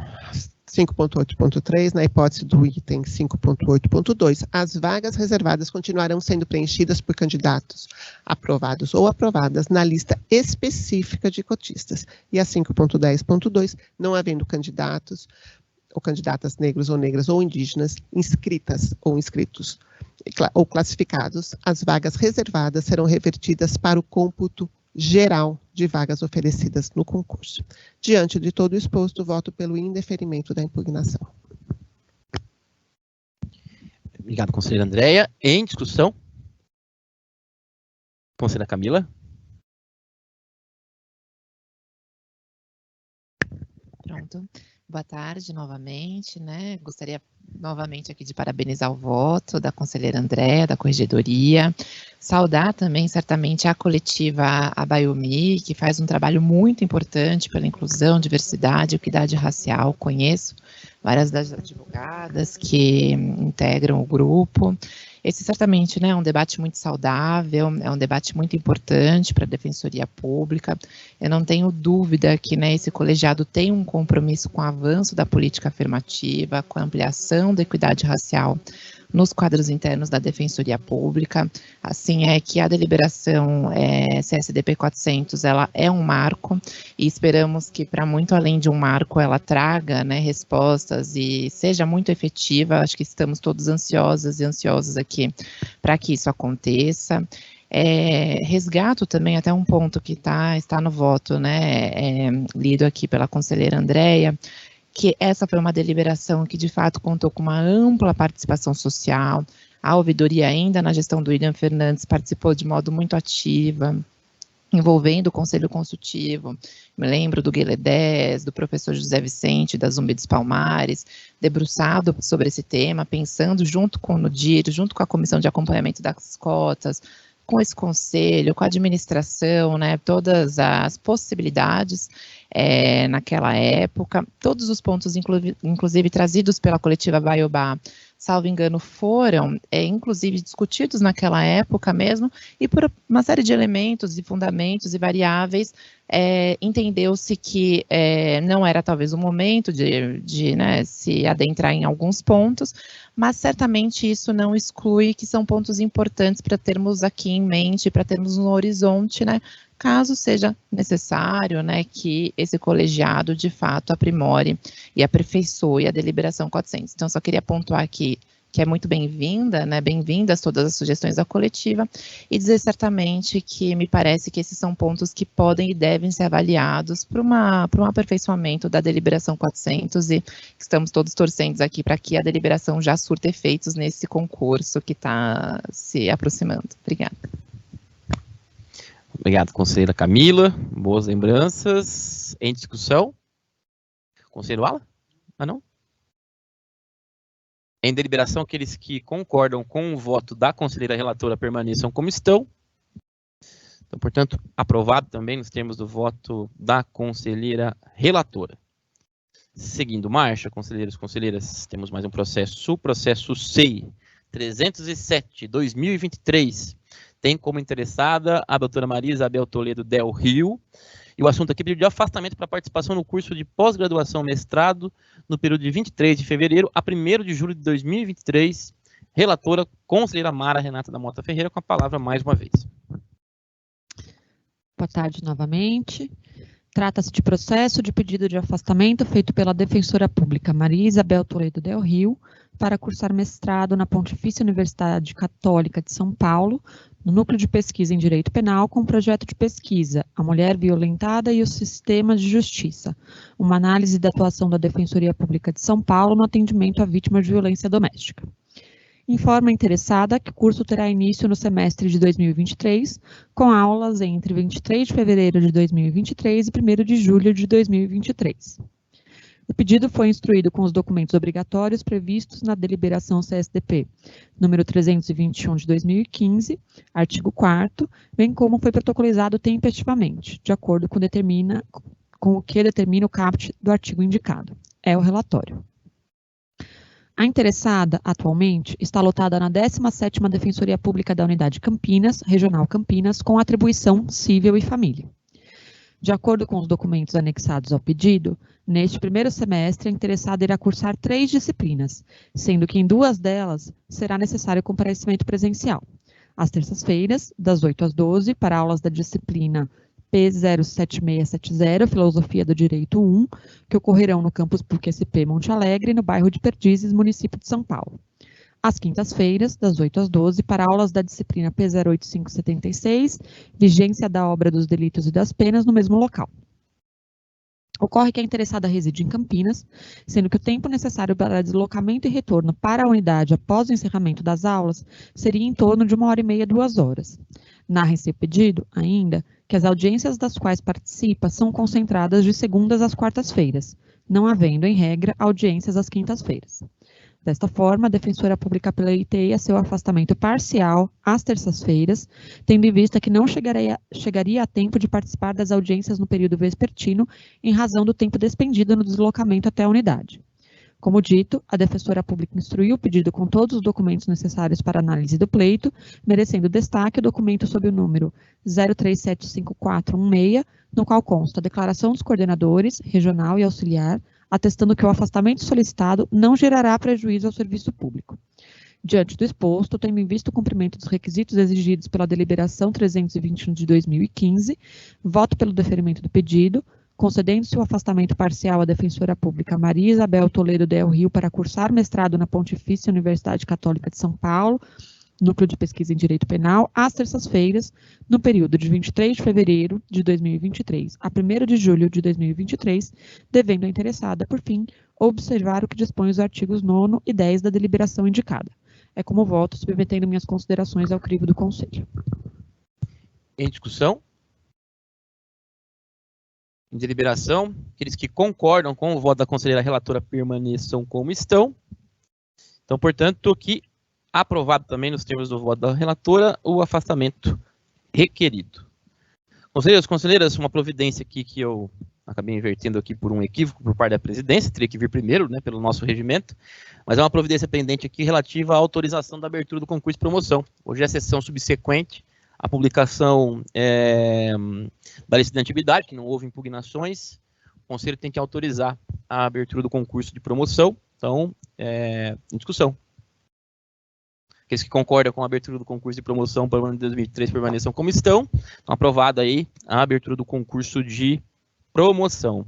5.8.3, na hipótese do item 5.8.2, as vagas reservadas continuarão sendo preenchidas por candidatos aprovados ou aprovadas na lista específica de cotistas. E a 5.10.2, não havendo candidatos ou candidatas negros ou negras ou indígenas inscritas ou inscritos ou classificados, as vagas reservadas serão revertidas para o cômputo geral de vagas oferecidas no concurso. Diante de todo o exposto, voto pelo indeferimento da impugnação. Obrigado, conselheira Andréia. Em discussão? Conselheira Camila? Pronto. Boa tarde novamente, né? Gostaria novamente aqui de parabenizar o voto da conselheira Andréa, da Corregedoria, saudar também certamente a coletiva Abaiomi, que faz um trabalho muito importante pela inclusão, diversidade, equidade racial. Conheço várias das advogadas que integram o grupo. Esse certamente, né, é um debate muito saudável, é um debate muito importante para a Defensoria Pública. Eu não tenho dúvida que, né, esse colegiado tem um compromisso com o avanço da política afirmativa, com a ampliação da equidade racial nos quadros internos da Defensoria Pública. Assim é que a deliberação CSDP 400, ela é um marco e esperamos que, para muito além de um marco, ela traga, né, respostas e seja muito efetiva. Acho que estamos todos ansiosas e ansiosos aqui para que isso aconteça. Resgato também até um ponto que está no voto, né, lido aqui pela conselheira Andréa, que essa foi uma deliberação que, de fato, contou com uma ampla participação social. A ouvidoria, ainda na gestão do William Fernandes, participou de modo muito ativa, envolvendo o Conselho Consultivo. Me lembro do Gueledés, do professor José Vicente, da Zumbi dos Palmares, debruçado sobre esse tema, pensando junto com o NUDIR, junto com a Comissão de Acompanhamento das Cotas, com esse conselho, com a administração, né, todas as possibilidades naquela época, todos os pontos, inclusive trazidos pela coletiva Baiobá, salvo engano, foram, inclusive, discutidos naquela época mesmo, e por uma série de elementos e fundamentos e variáveis, entendeu-se que não era talvez o momento de né, se adentrar em alguns pontos, mas certamente isso não exclui que são pontos importantes para termos aqui em mente, para termos no horizonte, né, caso seja necessário, né, que esse colegiado, de fato, aprimore e aperfeiçoe a deliberação 400. Então, só queria pontuar aqui que é muito bem-vinda, né, bem-vindas todas as sugestões da coletiva, e dizer certamente que me parece que esses são pontos que podem e devem ser avaliados para um aperfeiçoamento da deliberação 400, e estamos todos torcendo aqui para que a deliberação já surta efeitos nesse concurso que está se aproximando. Obrigada. Obrigado, conselheira Camila. Boas lembranças. Em discussão? Conselheiro Ala? Ah, não? Em deliberação, aqueles que concordam com o voto da conselheira relatora permaneçam como estão. Então, portanto, aprovado também nos termos do voto da conselheira relatora. Seguindo marcha, conselheiros e conselheiras, temos mais um processo, o processo SEI 307/2023. Tem como interessada a doutora Maria Isabel Toledo Del Rio, e o assunto aqui é pedido de afastamento para participação no curso de pós-graduação mestrado no período de 23 de fevereiro a 1º de julho de 2023. Relatora, conselheira Mara Renata da Mota Ferreira, com a palavra mais uma vez. Boa tarde novamente. Trata-se de processo de pedido de afastamento feito pela Defensora Pública Maria Isabel Toledo Del Rio para cursar mestrado na Pontifícia Universidade Católica de São Paulo, no Núcleo de Pesquisa em Direito Penal, com projeto de pesquisa A Mulher Violentada e o Sistema de Justiça, uma análise da atuação da Defensoria Pública de São Paulo no atendimento à vítima de violência doméstica. Informa a interessada que o curso terá início no semestre de 2023, com aulas entre 23 de fevereiro de 2023 e 1º de julho de 2023. O pedido foi instruído com os documentos obrigatórios previstos na deliberação CSDP número 321 de 2015, artigo 4º, bem como foi protocolizado tempestivamente, de acordo com o que determina o caput do artigo indicado. É o relatório. A interessada, atualmente, está lotada na 17ª Defensoria Pública da Unidade Campinas, Regional Campinas, com atribuição Cível e Família. De acordo com os documentos anexados ao pedido, neste primeiro semestre, a interessada irá cursar 3 disciplinas, sendo que em 2 delas será necessário comparecimento presencial. Às terças-feiras, das 8 às 12, para aulas da disciplina P07670, Filosofia do Direito 1, que ocorrerão no campus PUC-SP Monte Alegre, no bairro de Perdizes, município de São Paulo. Às quintas-feiras, das 8 às 12, para aulas da disciplina P08576, Vigência da Obra dos Delitos e das Penas, no mesmo local. Ocorre que a interessada reside em Campinas, sendo que o tempo necessário para deslocamento e retorno para a unidade após o encerramento das aulas seria em torno de 1h30 a 2 horas. Narra em seu pedido, ainda, que as audiências das quais participa são concentradas de segundas às quartas-feiras, não havendo, em regra, audiências às quintas-feiras. Desta forma, a defensora pública pleiteia seu afastamento parcial às terças-feiras, tendo em vista que não chegaria a tempo de participar das audiências no período vespertino, em razão do tempo despendido no deslocamento até a unidade. Como dito, a defensora pública instruiu o pedido com todos os documentos necessários para análise do pleito, merecendo destaque o documento sob o número 03754416, no qual consta a declaração dos coordenadores, regional e auxiliar, atestando que o afastamento solicitado não gerará prejuízo ao serviço público. Diante do exposto, tendo em vista o cumprimento dos requisitos exigidos pela deliberação 321 de 2015, voto pelo deferimento do pedido, concedendo-se o afastamento parcial à defensora pública Maria Isabel Toledo Del Rio para cursar mestrado na Pontifícia Universidade Católica de São Paulo, Núcleo de Pesquisa em Direito Penal, às terças-feiras, no período de 23 de fevereiro de 2023 a 1º de julho de 2023, devendo a interessada, por fim, observar o que dispõe os artigos 9º e 10 da deliberação indicada. É como voto, submetendo minhas considerações ao crivo do Conselho. Em discussão? Em deliberação, aqueles que concordam com o voto da conselheira relatora permaneçam como estão. Então, portanto, que aprovado também nos termos do voto da relatora o afastamento requerido. Conselheiros, conselheiras, uma providência aqui que eu acabei invertendo aqui por um equívoco por parte da presidência, teria que vir primeiro, né, pelo nosso regimento, mas é uma providência pendente aqui relativa à autorização da abertura do concurso de promoção. Hoje é a sessão subsequente à publicação da lista de antiguidade, que não houve impugnações, o Conselho tem que autorizar a abertura do concurso de promoção, então, em discussão. Aqueles que concordam com a abertura do concurso de promoção para o ano de 2023 permaneçam como estão. Então, aprovada aí a abertura do concurso de promoção.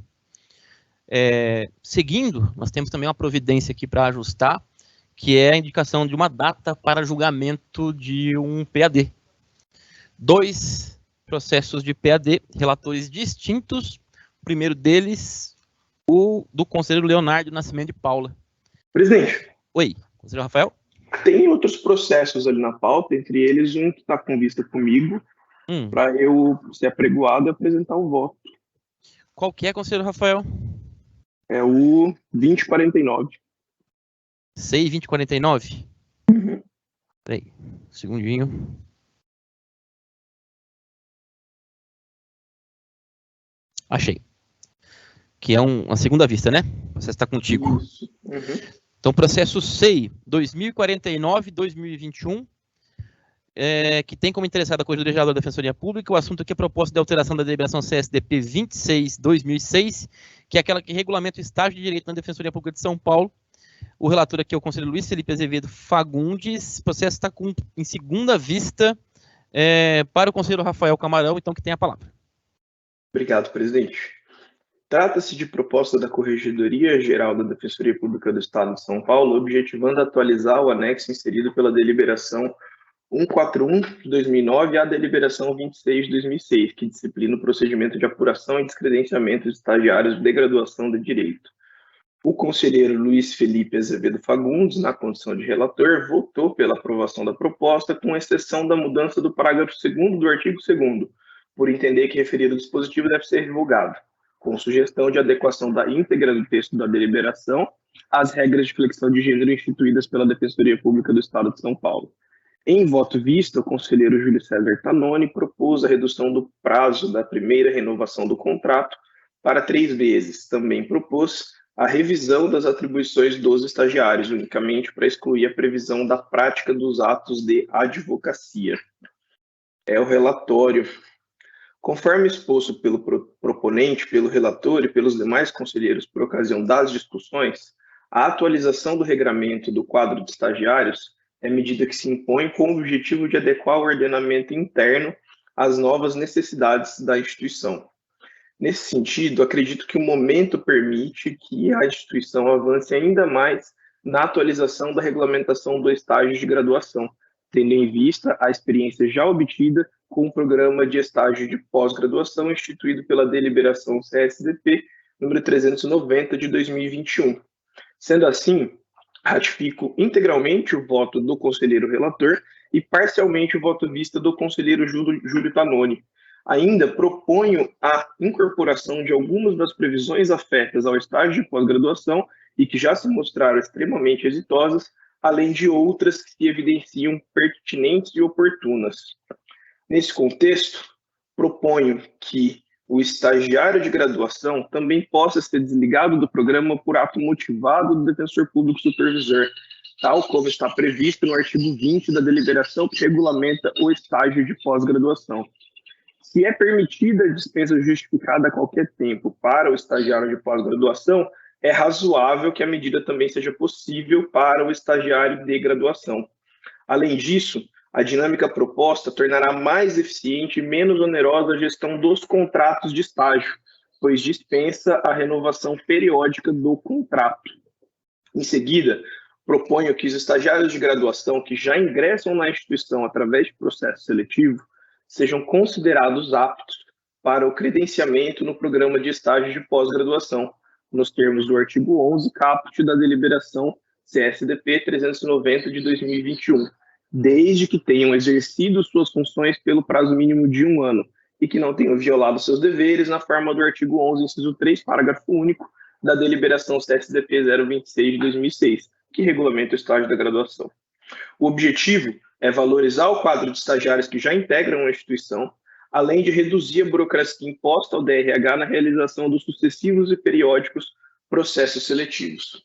Seguindo, nós temos também uma providência aqui para ajustar, que é a indicação de uma data para julgamento de um PAD. 2 processos de PAD, relatores distintos. O primeiro deles, o do conselheiro Leonardo Nascimento de Paula. Presidente. Oi, conselheiro Rafael? Tem outros processos ali na pauta, entre eles um que está com vista comigo, para eu ser apregoado e apresentar o voto. Qual que é, conselheiro Rafael? É o 2049. CI 2049? Uhum. Peraí, um segundinho. Achei. Que é uma segunda vista, né? O processo está contigo. Isso. Uhum. Então, processo CEI 2049-2021, que tem como interessado a Corregedoria Geral da Defensoria Pública o assunto aqui é proposta de alteração da deliberação CSDP 26/2006, que é aquela que regulamenta o estágio de direito na Defensoria Pública de São Paulo. O relator aqui é o conselheiro Luiz Felipe Azevedo Fagundes. O processo está em segunda vista para o conselheiro Rafael Camarão, então que tem a palavra. Obrigado, presidente. Trata-se de proposta da Corregedoria Geral da Defensoria Pública do Estado de São Paulo, objetivando atualizar o anexo inserido pela deliberação 141 de 2009 à deliberação 26 de 2006, que disciplina o procedimento de apuração e descredenciamento de estagiários de graduação de Direito. O conselheiro Luiz Felipe Azevedo Fagundes, na condição de relator, votou pela aprovação da proposta, com exceção da mudança do parágrafo 2º do artigo 2º, por entender que referido dispositivo deve ser revogado, com sugestão de adequação da íntegra do texto da deliberação às regras de flexão de gênero instituídas pela Defensoria Pública do Estado de São Paulo. Em voto visto, o conselheiro Júlio César Tanoni propôs a redução do prazo da primeira renovação do contrato para 3 vezes. Também propôs a revisão das atribuições dos estagiários, unicamente para excluir a previsão da prática dos atos de advocacia. É o relatório. Conforme exposto pelo proponente, pelo relator e pelos demais conselheiros por ocasião das discussões, a atualização do regramento do quadro de estagiários é medida que se impõe com o objetivo de adequar o ordenamento interno às novas necessidades da instituição. Nesse sentido, acredito que o momento permite que a instituição avance ainda mais na atualização da regulamentação do estágio de graduação, tendo em vista a experiência já obtida com o programa de estágio de pós-graduação instituído pela deliberação CSDP número 390 de 2021. Sendo assim, ratifico integralmente o voto do conselheiro relator e parcialmente o voto vista do conselheiro Júlio Tanoni, Ainda proponho a incorporação de algumas das previsões afetas ao estágio de pós-graduação e que já se mostraram extremamente exitosas, além de outras que se evidenciam pertinentes e oportunas. Nesse contexto, proponho que o estagiário de graduação também possa ser desligado do programa por ato motivado do defensor público supervisor, tal como está previsto no artigo 20 da deliberação que regulamenta o estágio de pós-graduação. Se é permitida a dispensa justificada a qualquer tempo para o estagiário de pós-graduação, é razoável que a medida também seja possível para o estagiário de graduação. Além disso, a dinâmica proposta tornará mais eficiente e menos onerosa a gestão dos contratos de estágio, pois dispensa a renovação periódica do contrato. Em seguida, proponho que os estagiários de graduação que já ingressam na instituição através de processo seletivo sejam considerados aptos para o credenciamento no programa de estágio de pós-graduação, nos termos do artigo 11, caput da deliberação CSDP 390 de 2021, desde que tenham exercido suas funções pelo prazo mínimo de 1 ano e que não tenham violado seus deveres na forma do artigo 11, inciso 3, parágrafo único da deliberação CSDP 026 de 2006, que regulamenta o estágio da graduação. O objetivo é valorizar o quadro de estagiários que já integram a instituição, além de reduzir a burocracia imposta ao DRH na realização dos sucessivos e periódicos processos seletivos.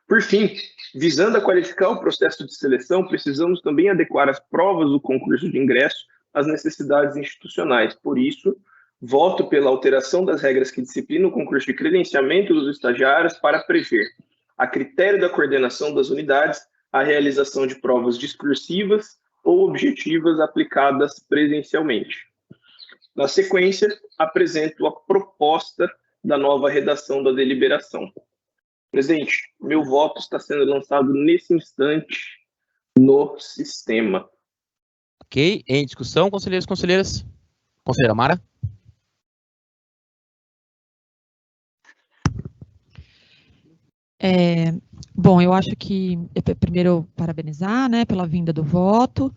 Por fim, visando a qualificar o processo de seleção, precisamos também adequar as provas do concurso de ingresso às necessidades institucionais. Por isso, voto pela alteração das regras que disciplinam o concurso de credenciamento dos estagiários para prever, a critério da coordenação das unidades, a realização de provas discursivas ou objetivas aplicadas presencialmente. Na sequência, apresento a proposta da nova redação da deliberação. Presidente, meu voto está sendo lançado nesse instante no sistema. Ok, em discussão, conselheiros e conselheiras? Conselheira Mara? Bom, eu acho que, primeiro, parabenizar, né, pela vinda do voto.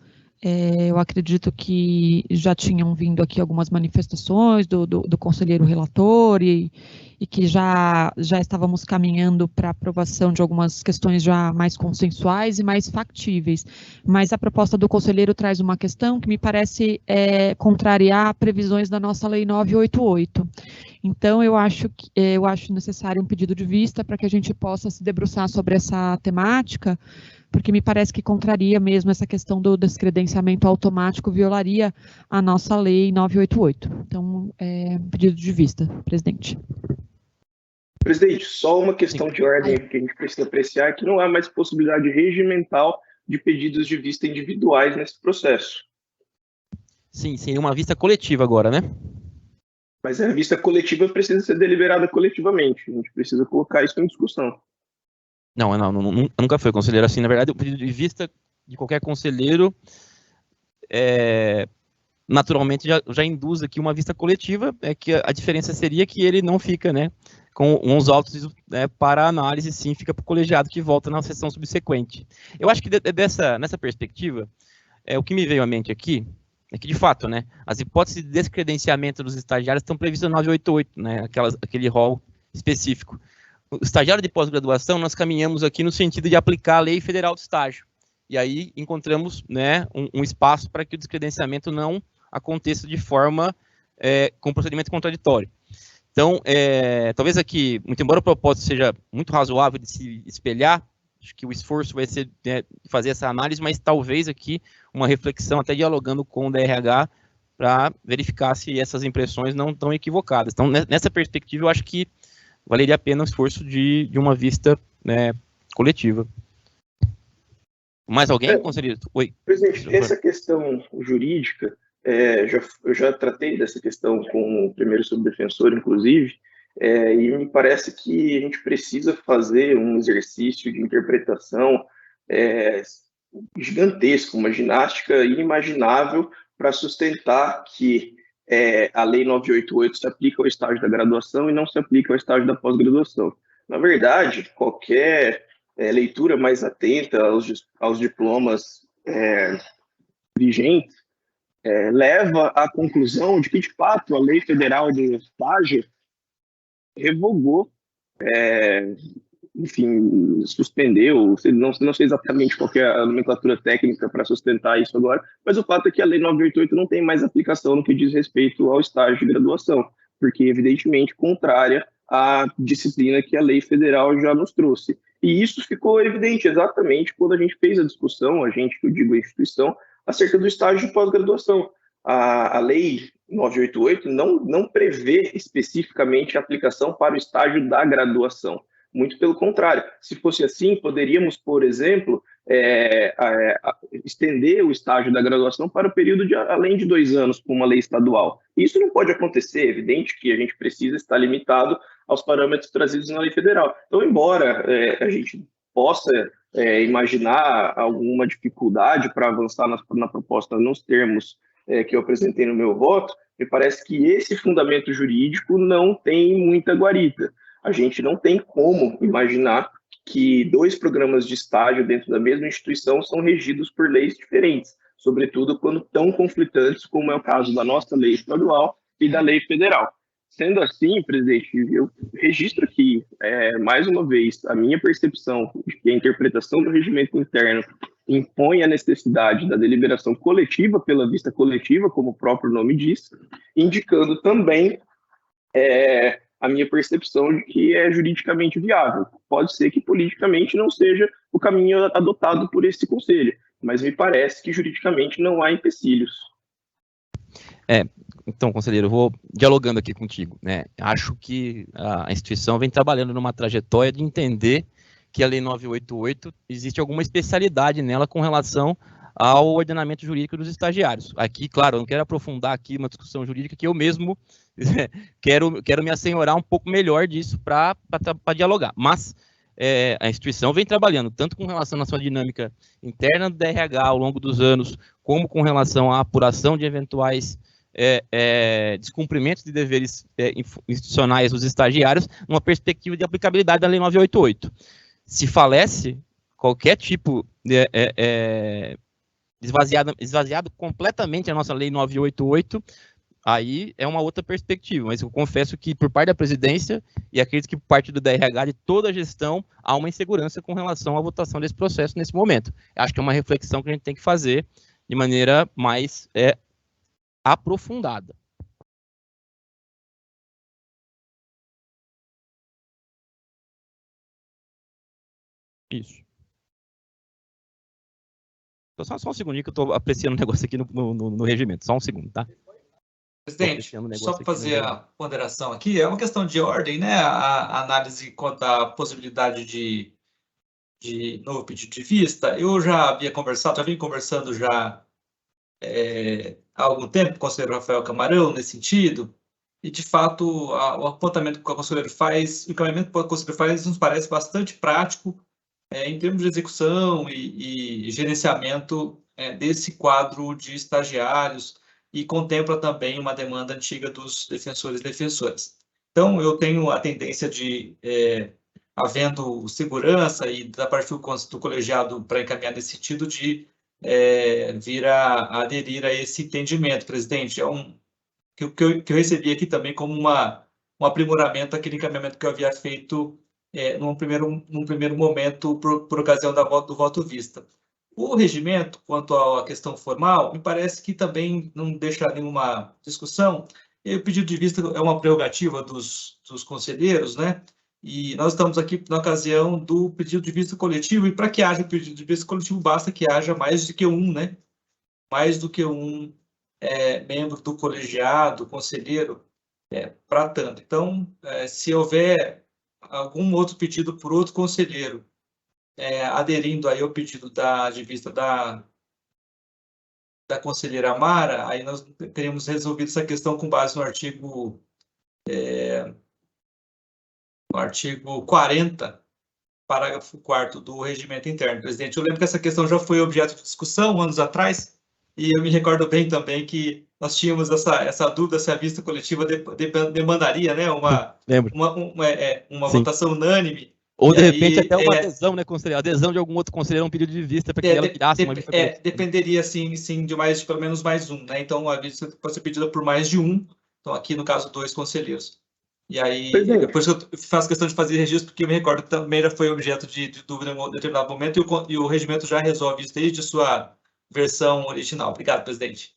Eu acredito que já tinham vindo aqui algumas manifestações do conselheiro relator e que já estávamos caminhando para aprovação de algumas questões já mais consensuais e mais factíveis. Mas a proposta do conselheiro traz uma questão que me parece contrariar previsões da nossa Lei 988. Então, eu acho necessário um pedido de vista para que a gente possa se debruçar sobre essa temática, porque me parece que contraria mesmo essa questão do descredenciamento automático, violaria a nossa Lei 988. Então, pedido de vista, presidente. Presidente, só uma questão de ordem que a gente precisa apreciar, é que não há mais possibilidade regimental de pedidos de vista individuais nesse processo. Sim, seria uma vista coletiva agora, né? Mas a vista coletiva precisa ser deliberada coletivamente. A gente precisa colocar isso em discussão. Não, nunca foi conselheiro assim. Na verdade, o pedido de vista de qualquer conselheiro naturalmente já induz aqui uma vista coletiva, que a diferença seria que ele não fica, né, com os autos para análise, sim, fica para o colegiado que volta na sessão subsequente. Eu acho que nessa perspectiva, o que me veio à mente aqui é que, de fato, né, as hipóteses de descredenciamento dos estagiários estão previstas no 988, né, aquele rol específico. O estagiário de pós-graduação, nós caminhamos aqui no sentido de aplicar a Lei Federal do Estágio. E aí encontramos, né, um espaço para que o descredenciamento não aconteça de forma com procedimento contraditório. Então, talvez aqui, muito embora o propósito seja muito razoável de se espelhar, acho que o esforço vai ser fazer essa análise, mas talvez aqui uma reflexão, até dialogando com o DRH, para verificar se essas impressões não estão equivocadas. Então, nessa perspectiva, eu acho que valeria a pena o esforço de uma vista, né, coletiva. Mais alguém, conselheiro? Oi. Presidente, essa questão jurídica, eu já tratei dessa questão com o primeiro subdefensor, inclusive, e me parece que a gente precisa fazer um exercício de interpretação gigantesco, uma ginástica inimaginável para sustentar que a Lei 988 se aplica ao estágio da graduação e não se aplica ao estágio da pós-graduação. Na verdade, qualquer leitura mais atenta aos diplomas vigentes leva à conclusão de que, de fato, a lei federal do estágio revogou, enfim, suspendeu, não sei exatamente qual que é a nomenclatura técnica para sustentar isso agora, mas o fato é que a lei 988 não tem mais aplicação no que diz respeito ao estágio de graduação, porque, evidentemente, contrária à disciplina que a lei federal já nos trouxe. E isso ficou evidente exatamente quando a gente fez a discussão, a gente, que eu digo a instituição, acerca do estágio de pós-graduação. A lei 988 não prevê especificamente a aplicação para o estágio da graduação. Muito pelo contrário. Se fosse assim, poderíamos, por exemplo, estender o estágio da graduação para o período de além de 2 anos, com uma lei estadual. Isso não pode acontecer, é evidente que a gente precisa estar limitado aos parâmetros trazidos na lei federal. Então, embora a gente possa imaginar alguma dificuldade para avançar na proposta nos termos que eu apresentei no meu voto, me parece que esse fundamento jurídico não tem muita guarita. A gente não tem como imaginar que 2 programas de estágio dentro da mesma instituição são regidos por leis diferentes, sobretudo quando tão conflitantes como é o caso da nossa lei estadual e da lei federal. Sendo assim, presidente, eu registro aqui, mais uma vez, a minha percepção de que a interpretação do regimento interno impõe a necessidade da deliberação coletiva pela vista coletiva, como o próprio nome diz, indicando também a minha percepção de que é juridicamente viável. Pode ser que politicamente não seja o caminho adotado por esse conselho, mas me parece que juridicamente não há empecilhos. Então, conselheiro, eu vou dialogando aqui contigo, né? Acho que a instituição vem trabalhando numa trajetória de entender que a Lei 988 existe alguma especialidade nela com relação ao ordenamento jurídico dos estagiários. Aqui, claro, eu não quero aprofundar aqui uma discussão jurídica que eu mesmo quero me assenhorar um pouco melhor disso para dialogar, mas a instituição vem trabalhando tanto com relação à sua dinâmica interna do DRH ao longo dos anos, como com relação à apuração de eventuais descumprimentos de deveres institucionais dos estagiários, numa perspectiva de aplicabilidade da Lei 988. Se falece qualquer tipo de esvaziado completamente a nossa Lei 988, aí é uma outra perspectiva, mas eu confesso que por parte da presidência e acredito que por parte do DRH de toda a gestão há uma insegurança com relação à votação desse processo nesse momento. Acho que é uma reflexão que a gente tem que fazer de maneira mais aprofundada. Isso. Só um segundinho que eu estou apreciando o negócio aqui no regimento. Só um segundo, tá? Presidente, só para fazer a ponderação aqui, é uma questão de ordem, né? A análise quanto à possibilidade de novo pedido de vista. Eu já vim conversando já há algum tempo com o conselheiro Rafael Camarão nesse sentido, e de fato o apontamento que o conselheiro faz, o encaminhamento que o conselheiro faz nos parece bastante prático em termos de execução e gerenciamento desse quadro de estagiários, e contempla também uma demanda antiga dos defensores e defensoras. Então, eu tenho a tendência de, havendo segurança e da parte do colegiado para encaminhar nesse sentido, de vir a aderir a esse entendimento, presidente. Que eu recebi aqui também como um aprimoramento daquele encaminhamento que eu havia feito num primeiro momento por ocasião do voto vista. O regimento, quanto à questão formal, me parece que também não deixa nenhuma discussão. E o pedido de vista é uma prerrogativa dos conselheiros, né? E nós estamos aqui na ocasião do pedido de vista coletivo, e para que haja pedido de vista coletivo, basta que haja mais do que um, né? Mais do que um membro do colegiado, conselheiro, tratando. Então, se houver algum outro pedido por outro conselheiro, aderindo aí ao pedido de vista da conselheira Mara, aí nós teríamos resolvido essa questão com base no artigo 40, parágrafo 4º do regimento interno. Presidente, eu lembro que essa questão já foi objeto de discussão anos atrás, e eu me recordo bem também que nós tínhamos essa dúvida se a vista coletiva demandaria, né, uma votação unânime. Ou, E de aí, repente, até uma adesão, né, conselheiro? Adesão de algum outro conselheiro a um pedido de vista para que ela virasse uma vista coletiva. Dependeria, sim, de pelo menos mais um, né? Então, a vista pode ser pedida por mais de um. Então, aqui, no caso, 2 conselheiros. E aí, por isso que eu faço questão de fazer registro, porque eu me recordo que também já foi objeto de dúvida em um determinado momento, e o regimento já resolve isso desde sua versão original. Obrigado, presidente.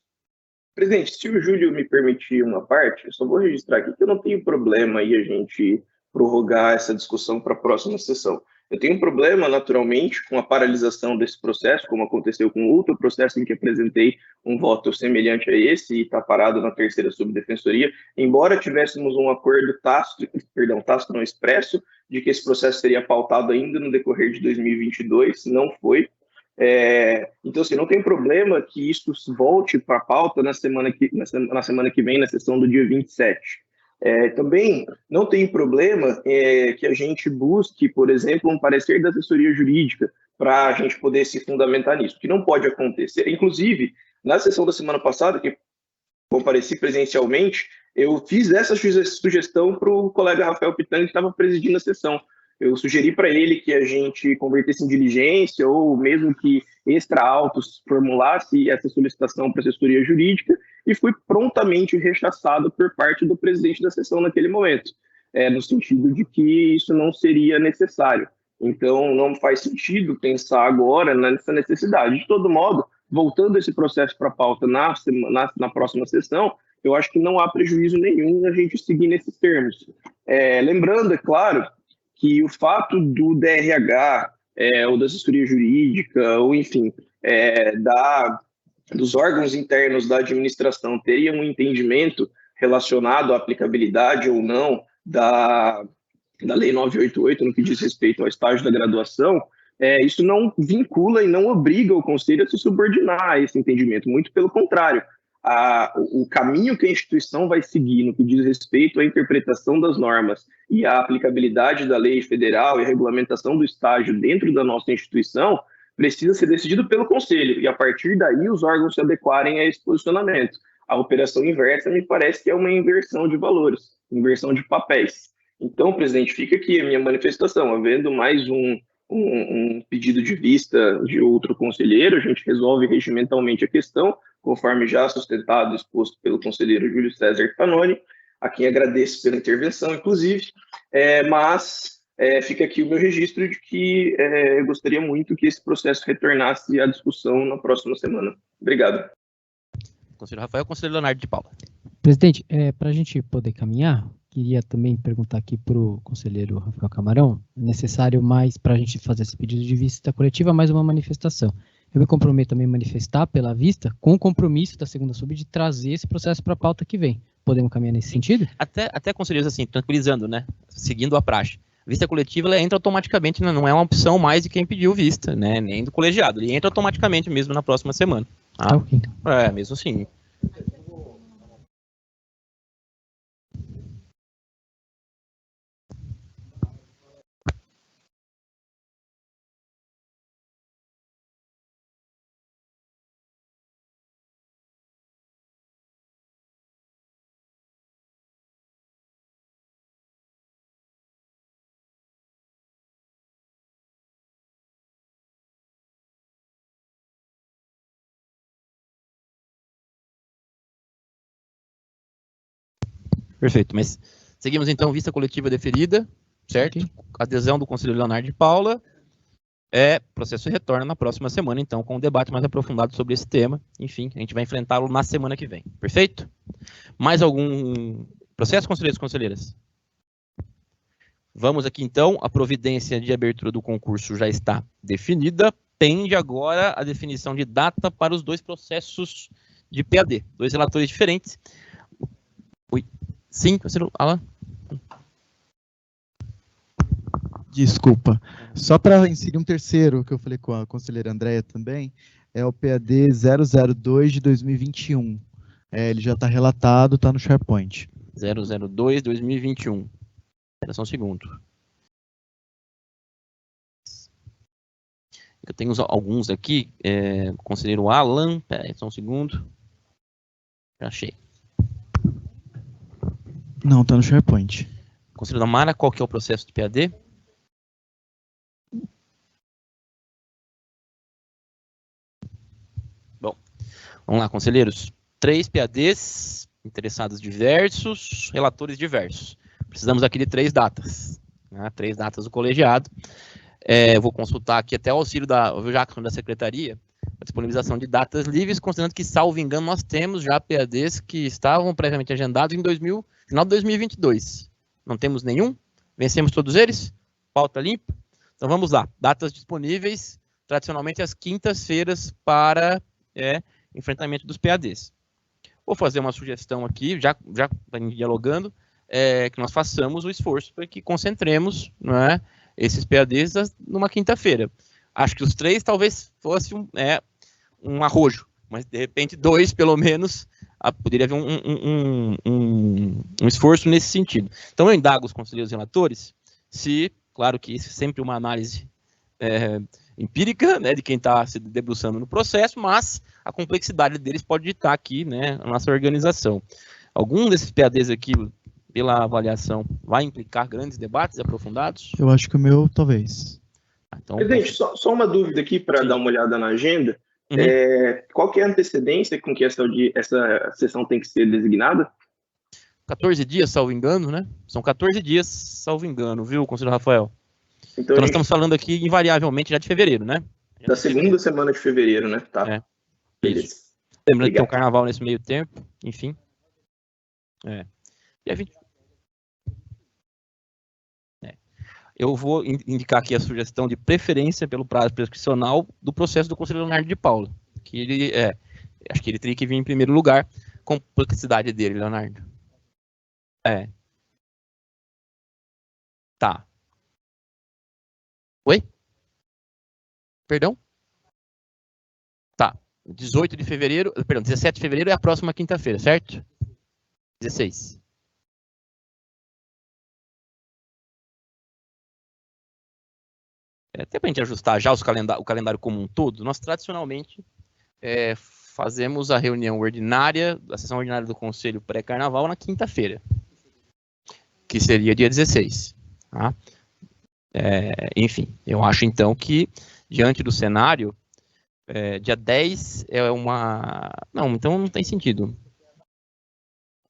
Presidente, se o Júlio me permitir uma parte, eu só vou registrar aqui que eu não tenho problema aí a gente prorrogar essa discussão para a próxima sessão. Eu tenho um problema, naturalmente, com a paralisação desse processo, como aconteceu com outro processo em que apresentei um voto semelhante a esse e está parado na terceira subdefensoria, embora tivéssemos um acordo tácito não expresso, de que esse processo seria pautado ainda no decorrer de 2022, não foi. Então, assim, não tem problema que isso volte para a pauta na semana que vem, na sessão do dia 27. Também não tem problema que a gente busque, por exemplo, um parecer da assessoria jurídica para a gente poder se fundamentar nisso, que não pode acontecer. Inclusive, na sessão da semana passada, que compareci presencialmente, eu fiz essa sugestão para o colega Rafael Pitanga, que estava presidindo a sessão. Eu sugeri para ele que a gente convertesse em diligência ou mesmo que extra autos formulasse essa solicitação para a assessoria jurídica e fui prontamente rechaçado por parte do presidente da sessão naquele momento, no sentido de que isso não seria necessário. Então, não faz sentido pensar agora nessa necessidade. De todo modo, voltando esse processo para a pauta na próxima sessão, eu acho que não há prejuízo nenhum a gente seguir nesses termos. Lembrando, é claro, que o fato do DRH, ou da assessoria jurídica, ou enfim, dos órgãos internos da administração teriam um entendimento relacionado à aplicabilidade ou não da Lei 988 no que diz respeito ao estágio da graduação, isso não vincula e não obriga o Conselho a se subordinar a esse entendimento, muito pelo contrário. O caminho que a instituição vai seguir no que diz respeito à interpretação das normas e à aplicabilidade da lei federal e a regulamentação do estágio dentro da nossa instituição precisa ser decidido pelo Conselho, e a partir daí os órgãos se adequarem a esse posicionamento. A operação inversa me parece que é uma inversão de valores, inversão de papéis. Então, presidente, fica aqui a minha manifestação, havendo mais um pedido de vista de outro conselheiro, a gente resolve regimentalmente a questão, conforme já sustentado e exposto pelo conselheiro Júlio César Canoni, a quem agradeço pela intervenção, inclusive, mas fica aqui o meu registro de que eu gostaria muito que esse processo retornasse à discussão na próxima semana. Obrigado. Conselheiro Rafael, conselheiro Leonardo de Paula. Presidente, para a gente poder caminhar, queria também perguntar aqui para o conselheiro Rafael Camarão, é necessário mais, para a gente fazer esse pedido de vista coletiva, mais uma manifestação. Eu me comprometo também a manifestar pela vista, com o compromisso da segunda sub de trazer esse processo para a pauta que vem. Podemos caminhar nesse sentido? Até conselheiros, assim, tranquilizando, né? Seguindo a praxe. Vista coletiva, ela entra automaticamente, não é uma opção mais de quem pediu vista, né? Nem do colegiado. Ele entra automaticamente mesmo na próxima semana. Ok. Mesmo assim. Perfeito, mas seguimos então vista coletiva deferida, certo? Okay. Adesão do conselheiro Leonardo de Paula. Processo retorna na próxima semana, então, com um debate mais aprofundado sobre esse tema. Enfim, a gente vai enfrentá-lo na semana que vem. Perfeito? Mais algum processo, conselheiros e conselheiras? Vamos aqui, então. A providência de abertura do concurso já está definida. Pende agora a definição de data para os 2 processos de PAD. 2 relatores diferentes. Oi. Sim, conselheiro Alan. Desculpa. Só para inserir um terceiro, que eu falei com a conselheira Andréia também, é o PAD 002 de 2021. Ele já está relatado, está no SharePoint. 002 2021. Espera só um segundo. Eu tenho alguns aqui. Conselheiro Alan. Espera aí, só um segundo. Já achei. Não, está no SharePoint. Conselheiro Mara, qual que é o processo de PAD? Vamos lá, conselheiros. 3 PADs, interessados diversos, relatores diversos. Precisamos aqui de 3 datas, né? 3 datas do colegiado. Vou consultar aqui até o auxílio do Jackson da secretaria, a disponibilização de datas livres, considerando que, salvo engano, nós temos já PADs que estavam previamente agendados em final de 2022. Não temos nenhum? Vencemos todos eles? Pauta limpa? Então vamos lá. Datas disponíveis, tradicionalmente às quintas-feiras, para enfrentamento dos PADs. Vou fazer uma sugestão aqui, já dialogando, que nós façamos o esforço para que concentremos, não é, esses PADs numa quinta-feira. Acho que os 3 talvez fosse um arrojo, mas de repente 2, pelo menos, poderia haver um esforço nesse sentido. Então eu indago os conselheiros relatores se, claro que isso é sempre uma análise empírica, né, de quem está se debruçando no processo, mas a complexidade deles pode ditar aqui, né, a nossa organização. Algum desses PADs aqui, pela avaliação, vai implicar grandes debates aprofundados? Eu acho que o meu, talvez. Então, presidente, só uma dúvida aqui para dar uma olhada na agenda. Uhum. Qual que é a antecedência com que essa sessão tem que ser designada? 14 dias, salvo engano, né? São 14 dias, salvo engano, viu, conselheiro Rafael? Então nós estamos falando aqui, invariavelmente, já de fevereiro, né? Da segunda semana de fevereiro, né? Tá. Beleza. Lembrando que tem o carnaval nesse meio tempo, enfim. E a gente... Eu vou indicar aqui a sugestão de preferência pelo prazo prescricional do processo do conselheiro Leonardo de Paula. Que ele, acho que ele teria que vir em primeiro lugar. Complexidade dele, Leonardo. Tá. Oi? Perdão? Tá. 18 de fevereiro, perdão, 17 de fevereiro é a próxima quinta-feira, certo? 16. Até para a gente ajustar já o calendário como um todo, nós tradicionalmente fazemos a reunião ordinária, a sessão ordinária do Conselho pré-carnaval na quinta-feira, que seria dia 16. Tá? Enfim, eu acho então que, diante do cenário, dia 10 é uma... Não, então não tem sentido.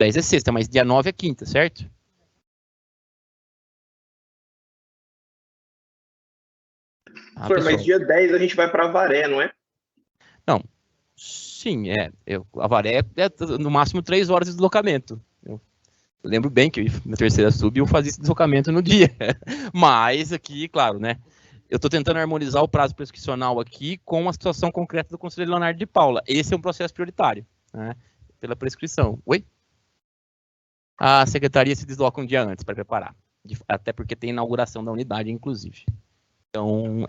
10 é sexta, mas dia 9 é quinta, certo? Mas dia 10 a gente vai para Avaré, não é? Não, sim, Avaré é no máximo 3 horas de deslocamento. Eu lembro bem que na terceira sub eu fazia esse deslocamento no dia. Mas aqui, claro, né? Eu estou tentando harmonizar o prazo prescricional aqui com a situação concreta do conselheiro Leonardo de Paula. Esse é um processo prioritário, né? Pela prescrição. Oi? A secretaria se desloca um dia antes para preparar. Até porque tem inauguração da unidade, inclusive. Então,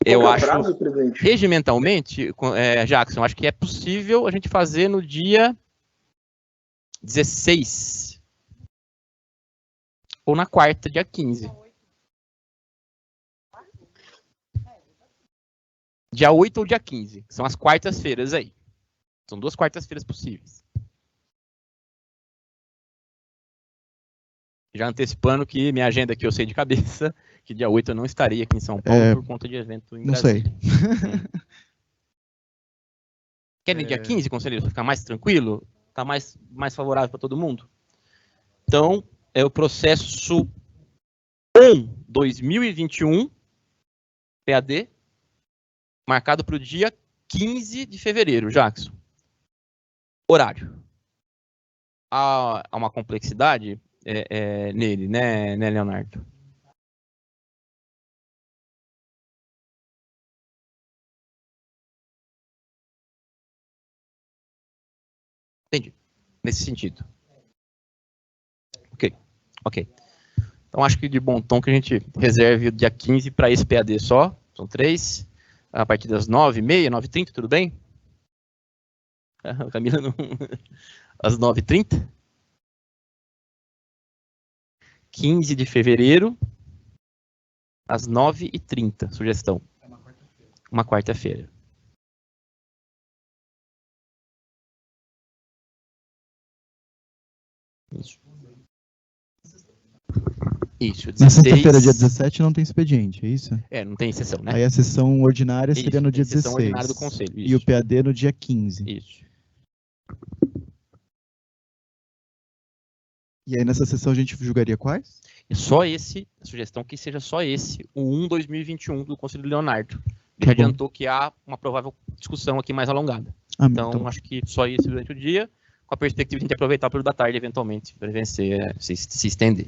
eu acho, prazo, regimentalmente, Jackson, acho que é possível a gente fazer no dia 16. Ou na quarta, dia 15. Dia 8 ou dia 15. São as quartas-feiras aí. São 2 quartas-feiras possíveis. Já antecipando que minha agenda aqui eu sei de cabeça, que dia 8 eu não estarei aqui em São Paulo por conta de evento em Brasília. Não sei. Querem dia 15, conselheiro, para ficar mais tranquilo? Tá mais favorável para todo mundo? Então, é o processo 1/2021, PAD, marcado para o dia 15 de fevereiro, Jackson. Horário. Há uma complexidade nele, né, Leonardo? Entendi. Nesse sentido. Ok. Então, acho que de bom tom que a gente reserve o dia 15 para esse PAD só. São 3. A partir das 9h30, 9h30, tudo bem? Camila, não... às 9h30? 15 de fevereiro, às 9h30, sugestão. Uma quarta-feira. Isso, Na 16... sexta-feira, dia 17, não tem expediente, é isso? Não tem sessão, né? Aí a sessão ordinária seria no dia tem sessão 16. ordinária do Conselho, E isso. o PAD no dia 15. Isso. E aí nessa sessão a gente julgaria quais? Só esse, a sugestão que seja só esse, o 1/2021 do Conselho Leonardo. Ele Tá adiantou que há uma provável discussão aqui mais alongada. Então, acho que só isso durante o dia, com a perspectiva de a gente aproveitar o período da tarde, eventualmente, para vencer, se estender.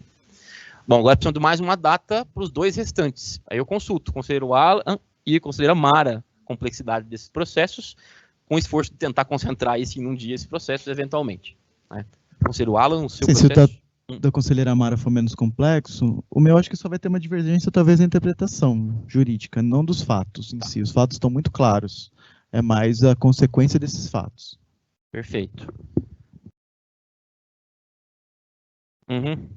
Bom, agora precisamos de mais uma data para os dois restantes. Aí eu consulto o conselheiro Alan e a conselheira Mara, a complexidade desses processos, com o esforço de tentar concentrar isso em um dia, esses processos, eventualmente. Né? Conselheiro Alan, o seu processo... Se o da conselheira Mara for menos complexo, o meu acho que só vai ter uma divergência, talvez, na interpretação jurídica, não dos fatos em si. Os fatos estão muito claros. É mais a consequência desses fatos. Perfeito. Uhum.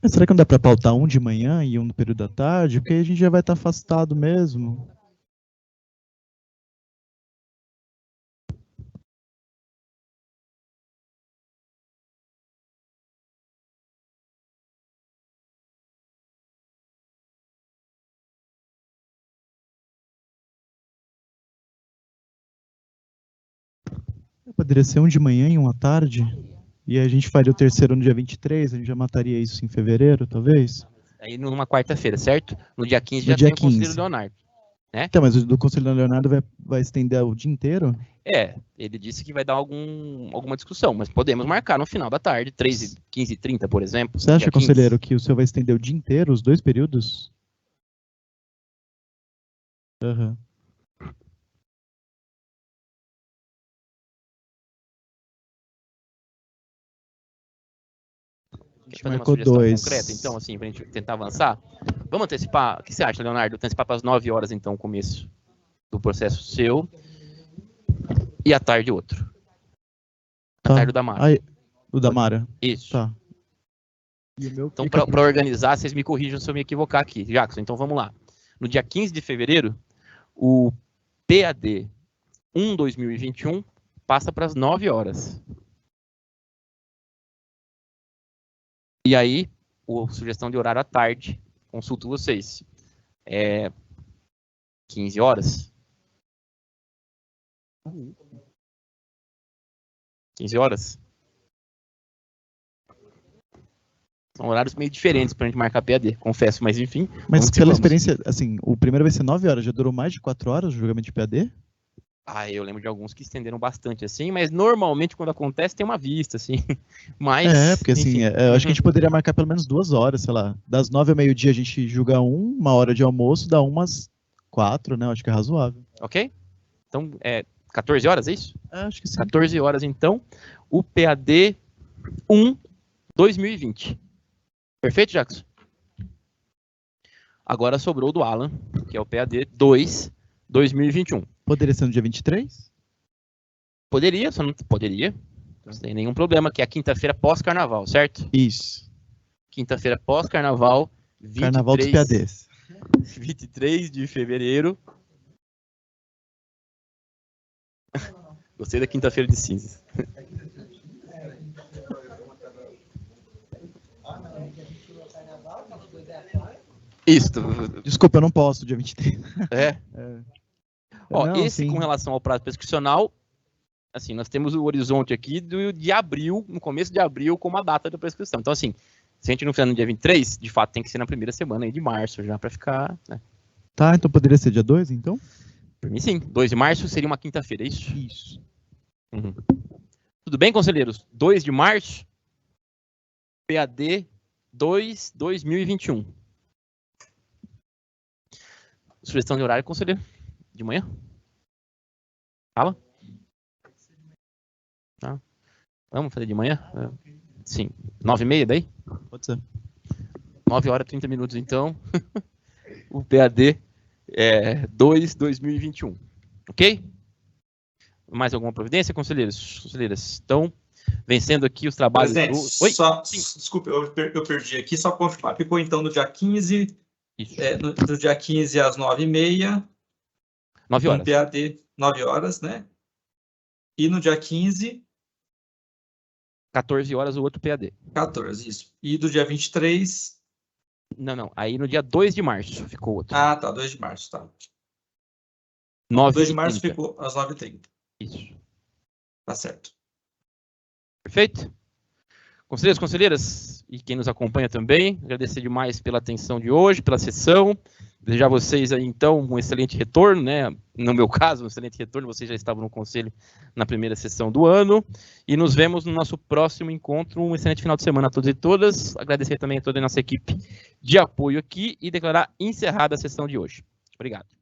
Será que não dá para pautar um de manhã e um no período da tarde? Porque aí a gente já vai estar afastado mesmo. Poderia ser um de manhã e um à tarde? E a gente faria o terceiro no dia 23, a gente já mataria isso em fevereiro, talvez? Aí numa quarta-feira, certo? No dia 15 No já dia tem o Conselho 15. Leonardo. Né? Então, mas o do Conselho Leonardo vai estender o dia inteiro? Ele disse que vai dar alguma discussão, mas podemos marcar no final da tarde, 15h30, por exemplo. Você acha, conselheiro, que o senhor vai estender o dia inteiro, os dois períodos? Aham. Quer fazer uma sugestão concreta, então, assim, pra gente tentar avançar? Vamos antecipar, o que você acha, Leonardo? Antecipar para as 9 horas, então, o começo do processo seu, e à tarde outro. À tarde o da Mara. O da Mara? Isso. Tá. Então, para organizar, vocês me corrijam se eu me equivocar aqui. Jackson, então vamos lá. No dia 15 de fevereiro, o PAD 1/2021 passa para as 9 horas. E aí, a sugestão de horário à tarde, consulto vocês. 15 horas? 15 horas? São horários meio diferentes para a gente marcar PAD, confesso, mas enfim. Mas pela experiência, assim, o primeiro vai ser 9 horas, já durou mais de 4 horas o julgamento de PAD? Eu lembro de alguns que estenderam bastante, assim, mas normalmente quando acontece tem uma vista, assim, mas... Porque assim, eu acho que a gente poderia marcar pelo menos 2 horas, sei lá, das 9 ao meio-dia a gente julga uma hora de almoço, dá umas 4, né, eu acho que é razoável. Ok? Então, 14 horas, é isso? Acho que sim. 14 horas, então, o PAD 1/2020. Perfeito, Jackson? Agora sobrou o do Alan, que é o PAD 2/2021. Poderia ser no dia 23? Poderia, só não poderia. Não tem nenhum problema, que é a quinta-feira pós-carnaval, certo? Isso. Quinta-feira pós-carnaval, Carnaval dos PADs. 23 de fevereiro. Gostei da quinta-feira de cinzas. Isso. Desculpa, eu não posso, dia 23. Com relação ao prazo prescricional, assim, nós temos o horizonte aqui de abril, no começo de abril, como a data da prescrição. Então, assim, se a gente não fizer no dia 23, de fato tem que ser na primeira semana aí de março, já para ficar... Né? Tá, então poderia ser dia 2, então? Por mim, sim. 2 de março seria uma quinta-feira, é isso? Isso. Uhum. Tudo bem, conselheiros? 2 de março, PAD 2/2021. Sugestão de horário, conselheiro? De manhã? Fala? Tá. Vamos fazer de manhã? Sim. 9h30 daí? Pode ser. 9 horas e 30 minutos, então. O PAD 2/2021. Ok? Mais alguma providência, conselheiros? Conselheiras? Então, vencendo aqui os trabalhos Presidente, do... Oi? desculpe, eu perdi aqui, só confirmar. Ficou então no dia 15, Isso. no dia 15 às 9h30. 9 horas. Um PAD, 9 horas, né? E no dia 15... 14 horas o outro PAD. 14, isso. E do dia 23... Não. Aí no dia 2 de março ficou outro. Ah, tá. 2 de março, tá. 2 de março ficou às 9h30. Isso. Tá certo. Perfeito? Conselheiros, conselheiras e quem nos acompanha também, agradecer demais pela atenção de hoje, pela sessão. Desejar a vocês aí, então, um excelente retorno, né? No meu caso, um excelente retorno, vocês já estavam no conselho na primeira sessão do ano. E nos vemos no nosso próximo encontro. Um excelente final de semana a todos e todas. Agradecer também a toda a nossa equipe de apoio aqui e declarar encerrada a sessão de hoje. Obrigado.